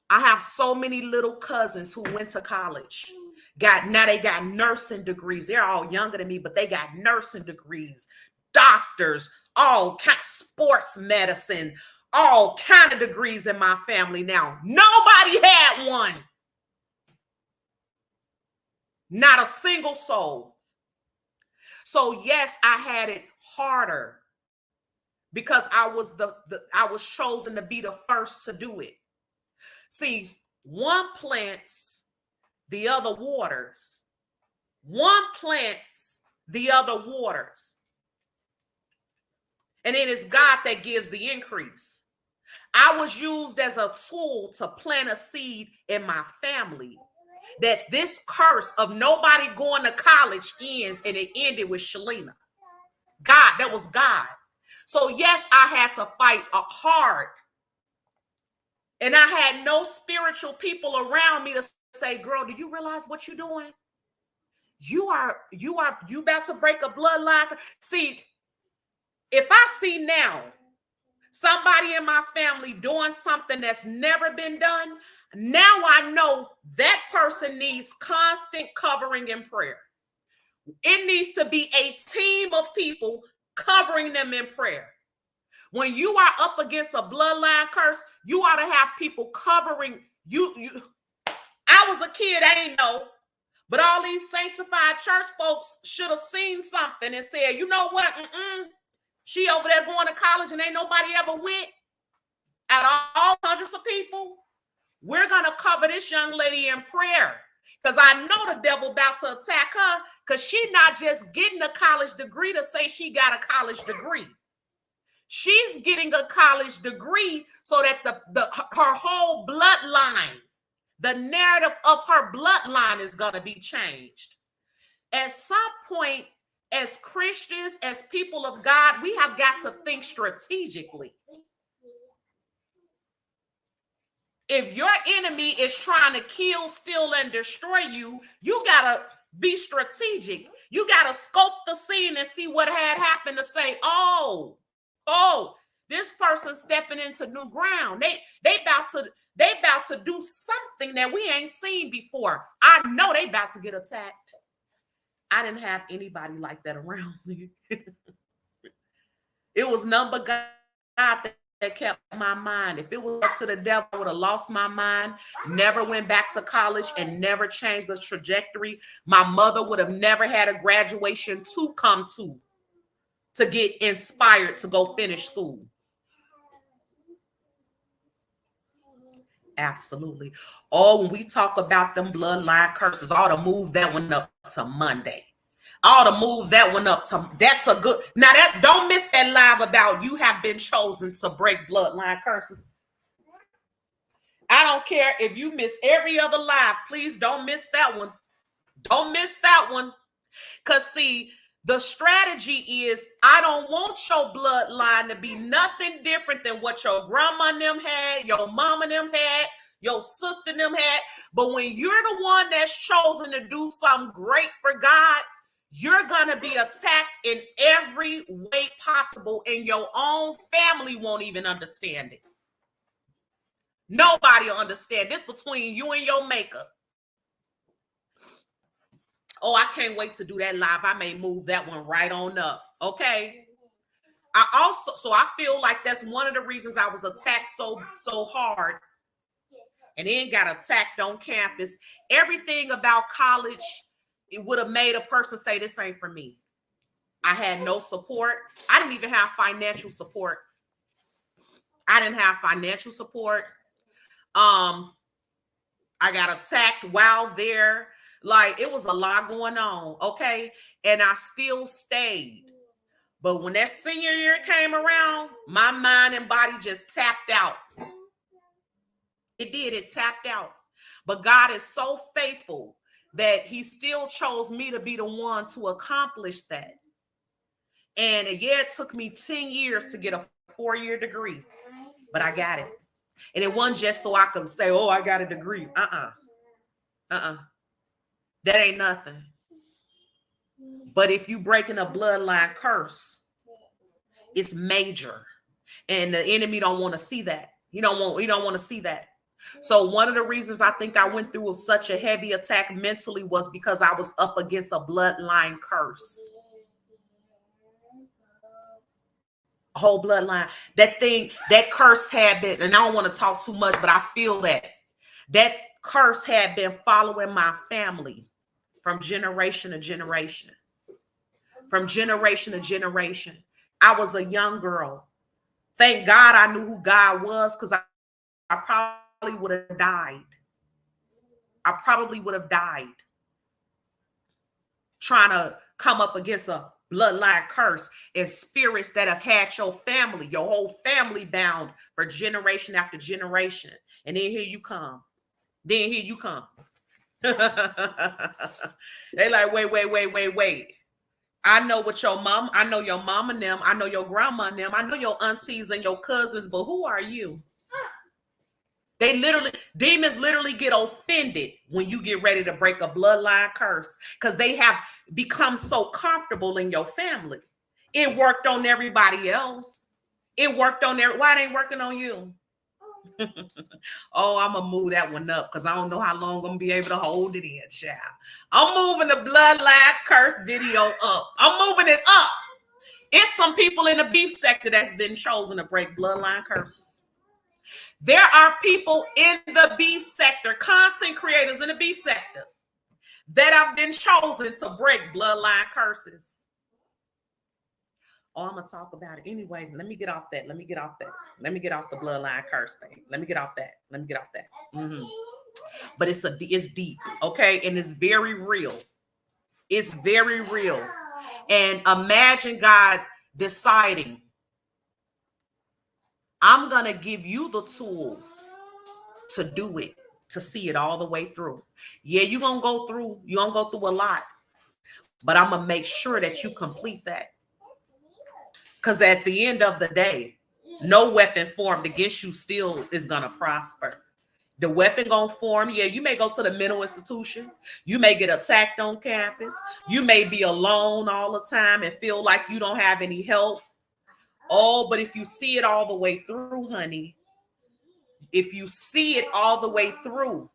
I have so many little cousins who went to college. Now they got nursing degrees. They're all younger than me, but they got nursing degrees, doctors, all kind, sports medicine, all kind of degrees in my family now. Nobody had one. Not a single soul. So yes, I had it harder because I was chosen to be the first to do it. See, one plants, the other waters. One plants, the other waters. And it is God that gives the increase. I was used as a tool to plant a seed in my family that this curse of nobody going to college ends, and it ended with Shalina. God, that was God. So yes, I had to fight hard. And I had no spiritual people around me to say, girl, do you realize what you're doing? You about to break a bloodline. See, if I see now somebody in my family doing something that's never been done, now I know that person needs constant covering in prayer. It needs to be a team of people covering them in prayer. When you are up against a bloodline curse, you ought to have people covering you. I was a kid, I didn't know, but all these sanctified church folks should have seen something and said, you know what? She over there going to college and ain't nobody ever went. At all hundreds of people, we're going to cover this young lady in prayer. Because I know the devil about to attack her because she's not just getting a college degree to say she got a college degree. She's getting a college degree so that her whole bloodline, the narrative of her bloodline is going to be changed. At some point, as Christians, as people of God, we have got to think strategically. If your enemy is trying to kill, steal, and destroy you, you got to be strategic. You got to scope the scene and see what had happened to say, oh, this person's stepping into new ground. They about to do something that we ain't seen before. I know they about to get attacked. I didn't have anybody like that around me. It was none but God that kept my mind. If it was up to the devil, I would have lost my mind, never went back to college, and never changed the trajectory. My mother would have never had a graduation to come to get inspired to go finish school. Absolutely. Oh, when we talk about them bloodline curses, I ought to move that one up to Monday. I ought to move that one up to, that's a good, now that, don't miss that live about you have been chosen to break bloodline curses. I don't care if you miss every other live, please don't miss that one. Don't miss that one. Because see, the strategy is I don't want your bloodline to be nothing different than what your grandma and them had, your mama and them had, your sister and them had. But when you're the one that's chosen to do something great for God, you're going to be attacked in every way possible, and your own family won't even understand it. Nobody will understand. This between you and your maker. Oh, I can't wait to do that live. I may move that one right on up. Okay. I feel like that's one of the reasons I was attacked so hard and then got attacked on campus. Everything about college, it would have made a person say, this ain't for me. I had no support. I didn't even have financial support. I got attacked while there. Like, it was a lot going on, okay? And I still stayed. But when that senior year came around, my mind and body just tapped out. It did. It tapped out. But God is so faithful that he still chose me to be the one to accomplish that. And yeah, it took me 10 years to get a 4-year degree, but I got it. And it wasn't just so I could say, oh, I got a degree. That ain't nothing. But if you breaking a bloodline curse, it's major. And the enemy don't want to see that. He don't want to see that. So one of the reasons I think I went through such a heavy attack mentally was because I was up against a bloodline curse. Whole bloodline. That curse had been, and I don't want to talk too much, but I feel that curse had been following my family from generation to generation. From generation to generation. I was a young girl. Thank God I knew who God was, because I probably would have died. I probably would have died trying to come up against a bloodline curse and spirits that have had your whole family bound for generation after generation. And then here you come. They like, wait. I know your mom and them, I know your grandma and them, I know your aunties and your cousins, but who are you? Demons literally get offended when you get ready to break a bloodline curse, because they have become so comfortable in your family. It worked on everybody else. Why it ain't working on you? Oh, I'm gonna move that one up because I don't know how long I'm gonna be able to hold it in, child. I'm moving the bloodline curse video up. I'm moving it up. It's some people in the beef sector that's been chosen to break bloodline curses. There are people in the beef sector, content creators in the beef sector, that have been chosen to break bloodline curses. Oh, I'm going to talk about it. Anyway, let me get off that. Let me get off the bloodline curse thing. Let me get off that. Mm-hmm. But it's deep, okay? And it's very real. It's very real. And imagine God deciding, I'm going to give you the tools to do it, to see it all the way through. Yeah, you're going to go through a lot, but I'm going to make sure that you complete that. Because at the end of the day, no weapon formed against you still is going to prosper. The weapon going to form. Yeah, you may go to the mental institution. You may get attacked on campus. You may be alone all the time and feel like you don't have any help. Oh, but if you see it all the way through, honey, if you see it all the way through,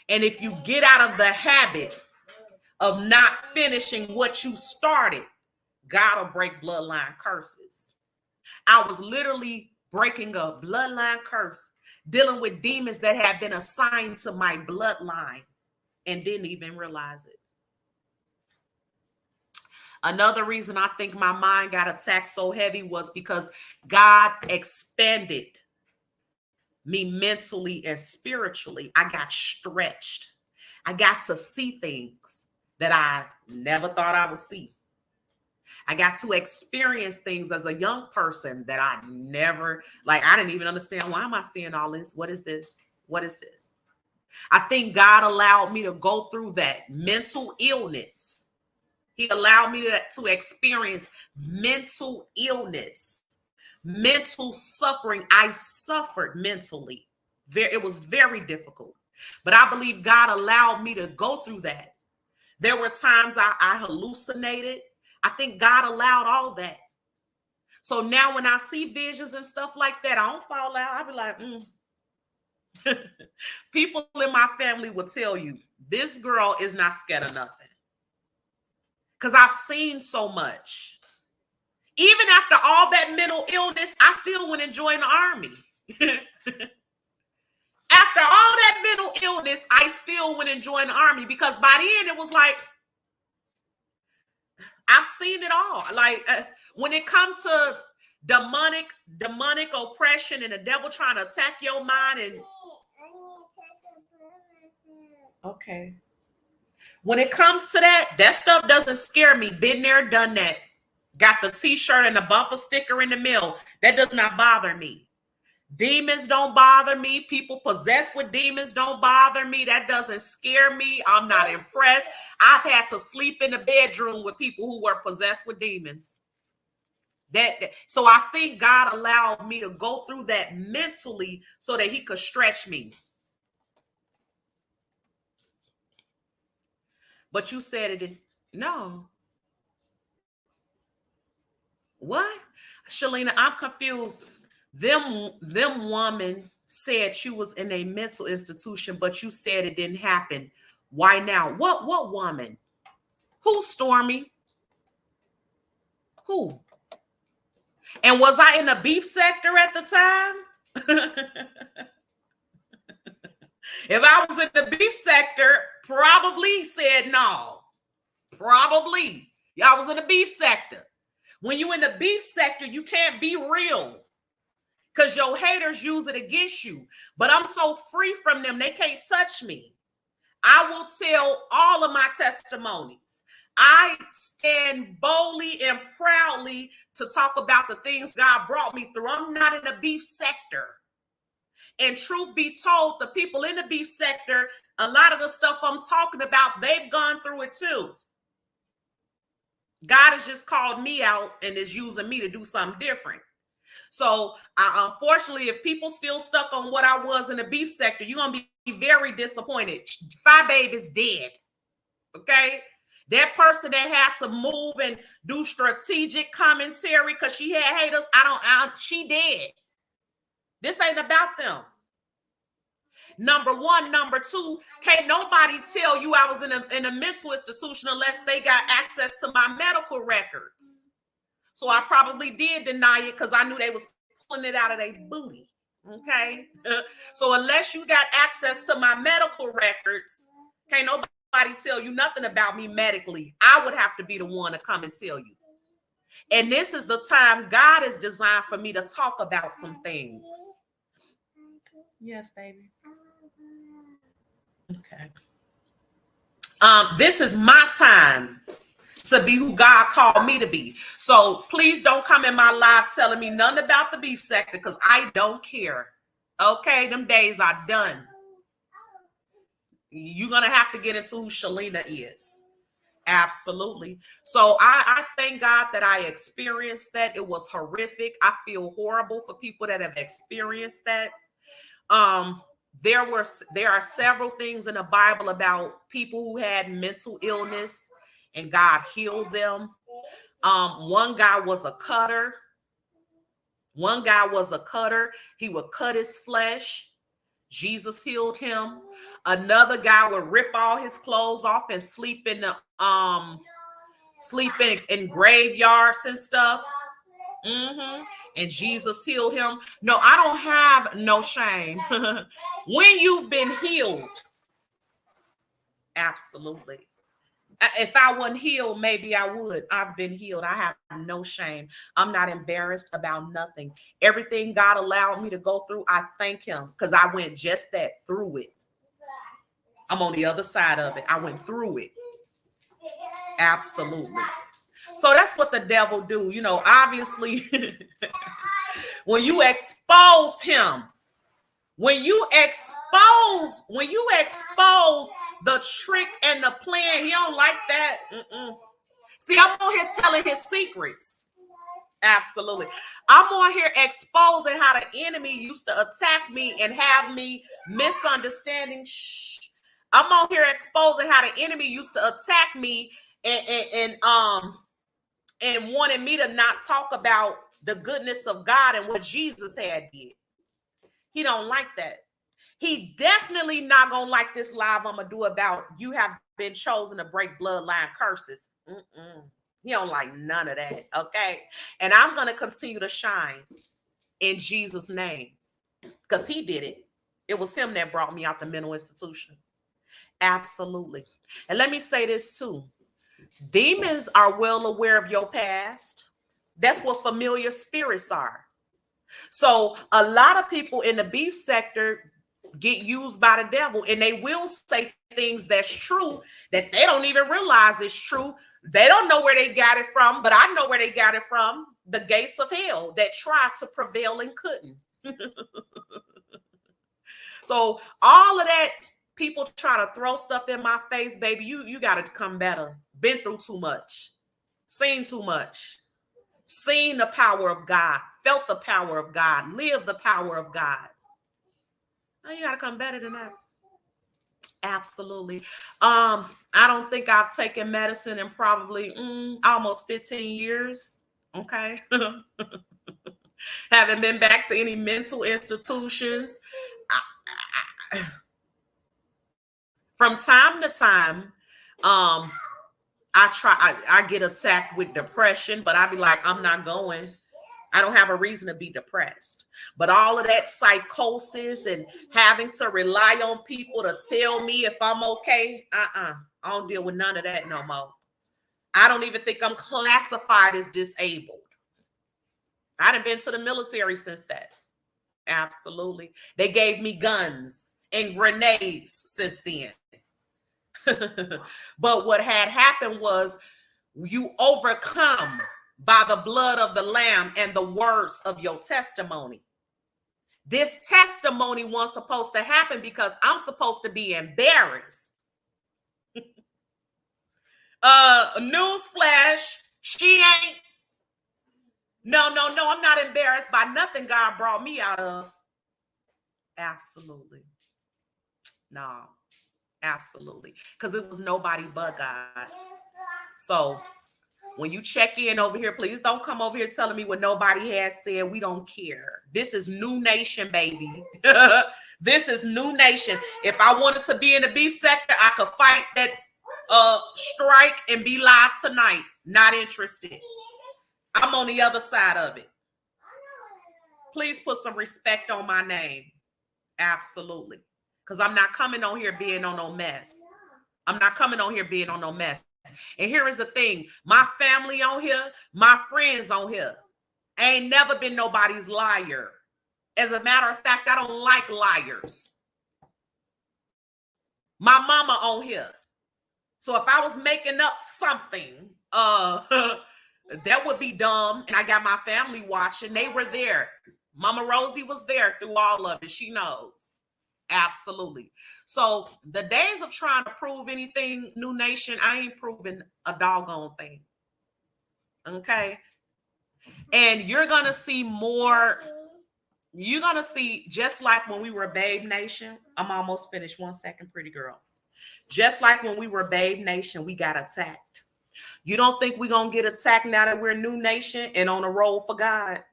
and if you get out of the habit of not finishing what you started, God will break bloodline curses. I was literally breaking a bloodline curse, dealing with demons that had been assigned to my bloodline and didn't even realize it. Another reason I think my mind got attacked so heavy was because God expanded me mentally and spiritually. I got stretched. I got to see things that I never thought I would see. I got to experience things as a young person that I didn't even understand. Why am I seeing all this? What is this? What is this? I think God allowed me to go through that mental illness. He allowed me to experience mental illness, mental suffering. I suffered mentally. It was very difficult. But I believe God allowed me to go through that. There were times I hallucinated. I think God allowed all that. So now when I see visions and stuff like that, I don't fall out. I be like, People in my family will tell you, this girl is not scared of nothing. Because I've seen so much. Even after all that mental illness, I still went and joined the army. After all that mental illness, I still went and joined the army, because by the end it was like, I've seen it all. When it comes to demonic oppression and the devil trying to attack your mind, and okay. When it comes to that stuff doesn't scare me. Been there, done that. Got the t-shirt and the bumper sticker in the mail. That does not bother me. Demons don't bother me. People possessed with demons don't bother me. That doesn't scare me. I'm not impressed. I've had to sleep in the bedroom with people who were possessed with demons. So I think God allowed me to go through that mentally so that he could stretch me. But you said it. No. What? Shalina, I'm confused. Them woman said she was in a mental institution, but you said it didn't happen. Why now? What woman? Who, Stormy? Who? And was I in the beef sector at the time? If I was in the beef sector, probably said no. Probably. Y'all was in the beef sector. When you in the beef sector, you can't be real because your haters use it against you. But I'm so free from them, they can't touch me. I will tell all of my testimonies. I stand boldly and proudly to talk about the things God brought me through. I'm not in the beef sector. And truth be told, the people in the beef sector, a lot of the stuff I'm talking about, they've gone through it too. God has just called me out and is using me to do something different. So unfortunately, if people still stuck on what I was in the beef sector, you're going to be very disappointed. Phi Babe is dead. Okay. That person that had to move and do strategic commentary because she had haters, she dead. This ain't about them. Number one. Number two, can't nobody tell you I was in a mental institution unless they got access to my medical records. So I probably did deny it because I knew they was pulling it out of their booty. Okay. So unless you got access to my medical records, can't nobody tell you nothing about me medically. I would have to be the one to come and tell you. And this is the time God is designed for me to talk about some things. Yes, baby. Okay. This is my time to be who God called me to be. So please don't come in my life telling me nothing about the beef sector because I don't care. Okay, them days are done. You're going to have to get into who Shalina is. Absolutely. So I thank God that I experienced that. It was horrific. I feel horrible for people that have experienced that. There are several things in the Bible about people who had mental illness and God healed them. One guy was a cutter. He would cut his flesh. Jesus healed him. Another guy would rip all his clothes off and sleep in graveyards and stuff. And Jesus healed him. No, I don't have no shame. When you've been healed, absolutely. If I wasn't healed, maybe I would. I've been healed. I have no shame. I'm not embarrassed about nothing. Everything God allowed me to go through, I thank him because I went just through it. I'm on the other side of it. I went through it. Absolutely. So that's what the devil do. You know, obviously, when you expose him, when you expose the trick and the plan, he don't like that. See, I'm on here telling his secrets. Absolutely. I'm on here exposing how the enemy used to attack me and have me misunderstanding. I'm on here exposing how the enemy used to attack me and wanted me to not talk about the goodness of God and what Jesus had did. He don't like that. He definitely not gonna like this live I'm gonna do about you have been chosen to break bloodline curses. He don't like none of that. Okay. And I'm gonna continue to shine in Jesus' name because he did it. It was him that brought me out the mental institution. Absolutely. And let me say this too. Demons are well aware of your past. That's what familiar spirits are. So a lot of people in the beef sector, get used by the devil, and they will say things that's true that they don't even realize is true. They don't know where they got it from, but I know where they got it from. The gates of hell that tried to prevail and couldn't. So all of that, people try to throw stuff in my face, baby. You got to come better. Been through too much. Seen too much. Seen the power of God. Felt the power of God. Lived the power of God. Oh, you got to come better than that. Absolutely. I don't think I've taken medicine in probably almost 15 years. Okay. Haven't been back to any mental institutions. From time to time, I get attacked with depression, but I be like, I'm not going. I don't have a reason to be depressed. But all of that psychosis and having to rely on people to tell me if I'm okay, I don't deal with none of that no more. I don't even think I'm classified as disabled. I done been to the military since that. Absolutely. They gave me guns and grenades since then. But what had happened was you overcome by the blood of the Lamb and the words of your testimony. This testimony wasn't supposed to happen because I'm supposed to be embarrassed. Newsflash, she ain't. No, I'm not embarrassed by nothing God brought me out of. Absolutely. No, absolutely. Because it was nobody but God. So when you check in over here, please don't come over here telling me what nobody has said. We don't care. This is New Nation, baby. This is New Nation. If I wanted to be in the beef sector, I could fight that strike and be live tonight. Not interested. I'm on the other side of it. Please put some respect on my name. Absolutely. Because I'm not coming on here being on no mess. I'm not coming on here being on no mess. And here is the thing. My family on here, my friends on here. I ain't never been nobody's liar. As a matter of fact, I don't like liars. My mama on here. So if I was making up something, that would be dumb. And I got my family watching. They were there. Mama Rosie was there through all of it. She knows. Absolutely. So the days of trying to prove anything, New Nation, I ain't proving a doggone thing. Okay. And you're going to see more. You're going to see, just like when we were Babe Nation. I'm almost finished. 1 second, pretty girl. Just like when we were Babe Nation, we got attacked. You don't think we're going to get attacked now that we're New Nation and on a roll for God?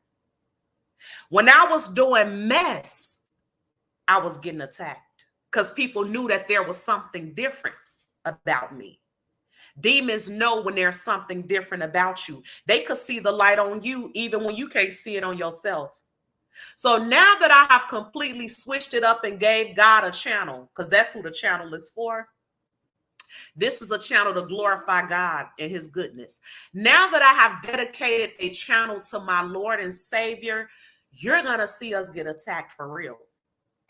When I was doing mess, I was getting attacked because people knew that there was something different about me. Demons know when there's something different about you. They could see the light on you even when you can't see it on yourself. So now that I have completely switched it up and gave God a channel, because that's who the channel is for. This is a channel to glorify God and his goodness. Now that I have dedicated a channel to my Lord and Savior, you're going to see us get attacked for real.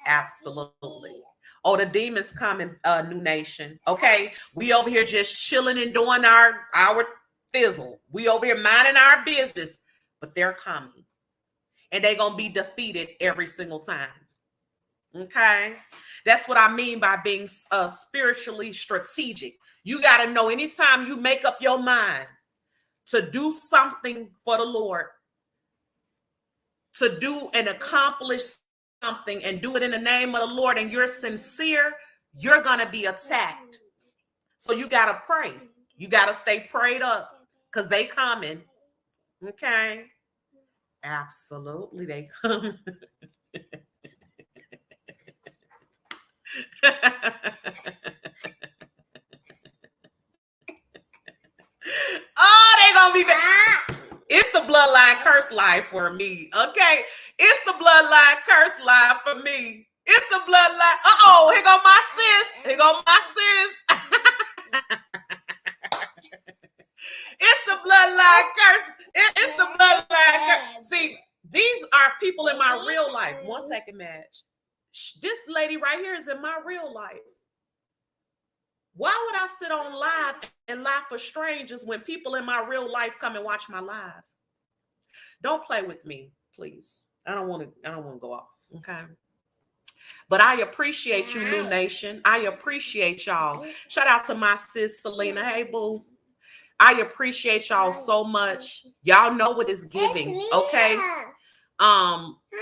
Absolutely. Oh, the demons coming, New Nation. Okay. We over here just chilling and doing our thizzle. We over here minding our business, but they're coming. And they're going to be defeated every single time. Okay. That's what I mean by being spiritually strategic. You got to know anytime you make up your mind to do something for the Lord, to do and accomplish something and do it in the name of the Lord, and you're sincere, you're going to be attacked. So you got to pray. You got to stay prayed up because they coming. Okay. Absolutely. They come. Oh, they gonna be back. It's the bloodline curse life for me. Okay. It's the bloodline curse life for me. It's the bloodline. Uh-oh, here go my sis. Here go my sis. It's the bloodline curse. It's the bloodline curse. See, these are people in my real life. 1 second, Madge. This lady right here is in my real life. Why would I sit on live and lie for strangers when people in my real life come and watch my live? Don't play with me, please. I don't want to go off. Okay. But I appreciate you, New Nation. I appreciate y'all. Shout out to my sis Selena. Hey, boo. I appreciate y'all so much. Y'all know what it's giving. Okay.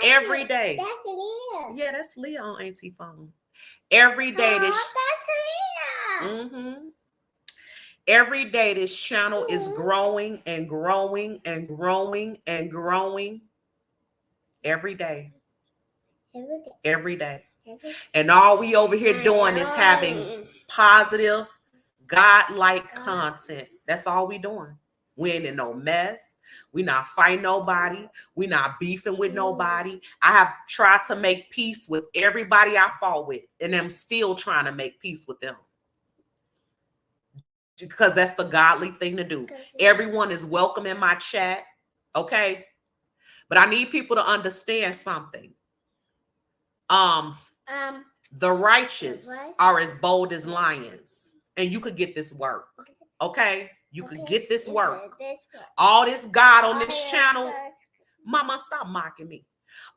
Every day. That's Leah. Yeah, that's Leah on Auntie phone. Every day this. That's Leah. Mm-hmm. Every day this channel is growing and growing and growing and growing. Every day. Every day. And all we over here doing is having positive, God-like content. That's all we doing. We ain't in no mess. We not fighting nobody. We not beefing with nobody. I have tried to make peace with everybody I fought with, and I'm still trying to make peace with them. Because that's the godly thing to do. Everyone is welcome in my chat, okay? But I need people to understand something. The righteous are as bold as lions, and you could get this work, okay? You could get this work. All this God on this channel, Mama, stop mocking me.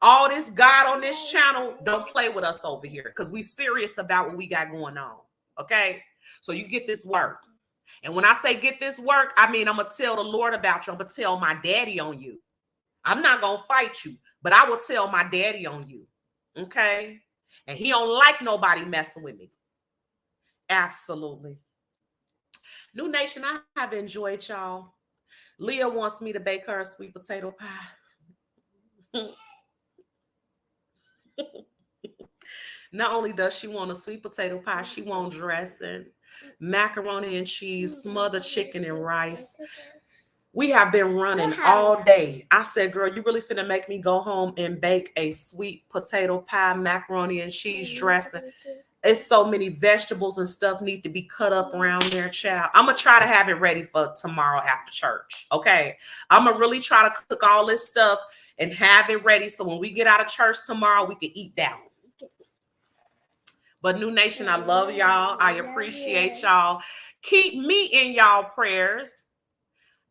All this God on this channel, don't play with us over here, because we serious about what we got going on, okay? So you get this work. And when I say get this work, I mean I'm going to tell the Lord about you. I'm going to tell my daddy on you. I'm not going to fight you, but I will tell my daddy on you, okay? And he don't like nobody messing with me. Absolutely. New Nation, I have enjoyed y'all. Leah wants me to bake her a sweet potato pie. Not only does she want a sweet potato pie, she wants dressing, macaroni and cheese, smothered chicken and rice. We have been running all day. I said, girl, you really finna make me go home and bake a sweet potato pie, macaroni and cheese dressing. It's so many vegetables and stuff need to be cut up around there, child. I'm going to try to have it ready for tomorrow after church, okay? I'm going to really try to cook all this stuff and have it ready so when we get out of church tomorrow, we can eat that. But New Nation, I love y'all. I appreciate y'all. Keep me in y'all prayers.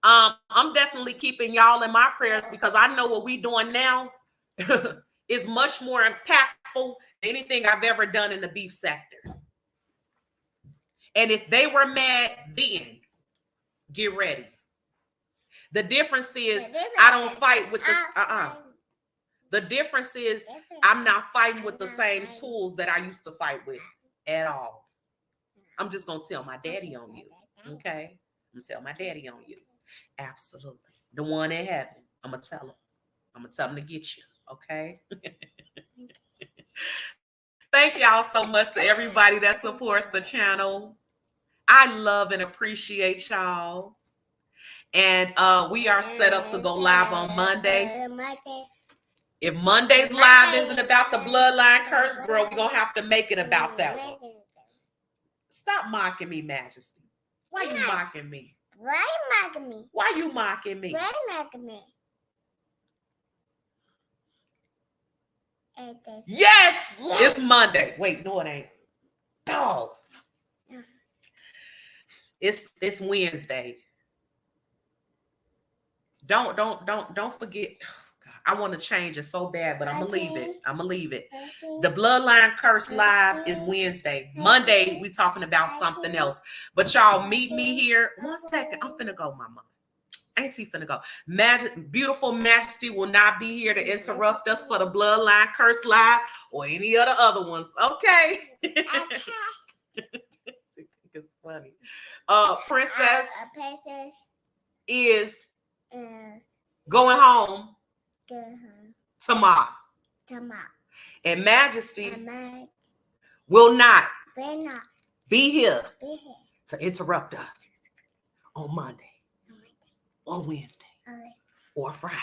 I'm definitely keeping y'all in my prayers because I know what we doing now is much more impactful than anything I've ever done in the beef sector. And if they were mad then, get ready. The difference is I don't fight with this. The difference is I'm not fighting with the same tools that I used to fight with at all. I'm just going to tell my daddy on you. Okay? I'm going to tell my daddy on you. Absolutely. The one in heaven. I'm going to tell him. I'm going to tell him to get you. Okay? Thank y'all so much to everybody that supports the channel. I love and appreciate y'all. And we are set up to go live on Monday. If Monday's live isn't about the bloodline curse, girl, we're going to have to make it about that one. Stop mocking me, Majesty. Why you mocking me? Why you mocking me? Why you mocking me? Why you mocking me? Yes! It's Monday. Wait, no, it ain't. Dog. It's Wednesday. Don't forget. God, I want to change it so bad, but I'm gonna leave it. The Bloodline Curse Live is Wednesday. Monday, we talking about something else. But y'all meet me here. 1 second. I'm finna go, Mama. Auntie finna go. Beautiful Majesty will not be here to interrupt us for the Bloodline Curse Live or any of the other ones. Okay. It's funny. Princess is going home tomorrow. And Majesty will not be here to interrupt us on Monday or Wednesday or Friday.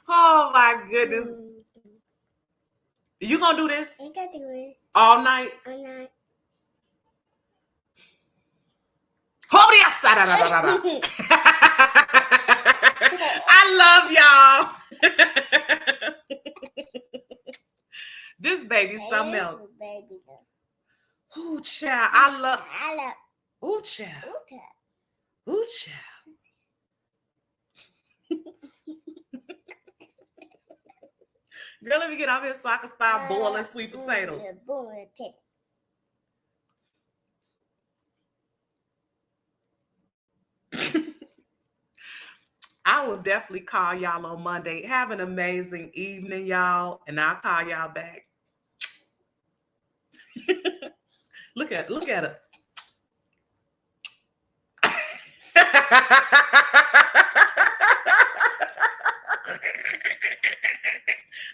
Oh my goodness. You gonna do this? I can do this. All night? All night. Hold it outside. I love y'all. This baby's something else. Baby. Ooh, child. I love. Ooh, child. Ooh, child. Girl, let me get off here so I can start boiling sweet potatoes. I will definitely call y'all on Monday. Have an amazing evening, y'all, and I'll call y'all back. Look at her.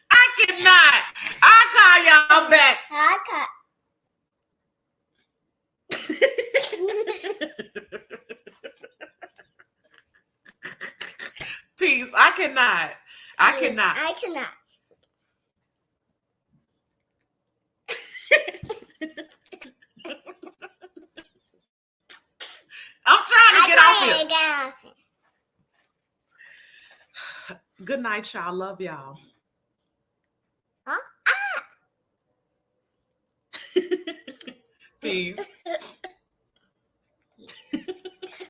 I cannot. I'll call y'all back. Peace. I cannot. I'm trying to get off here. Good night, y'all. Love y'all. Peace.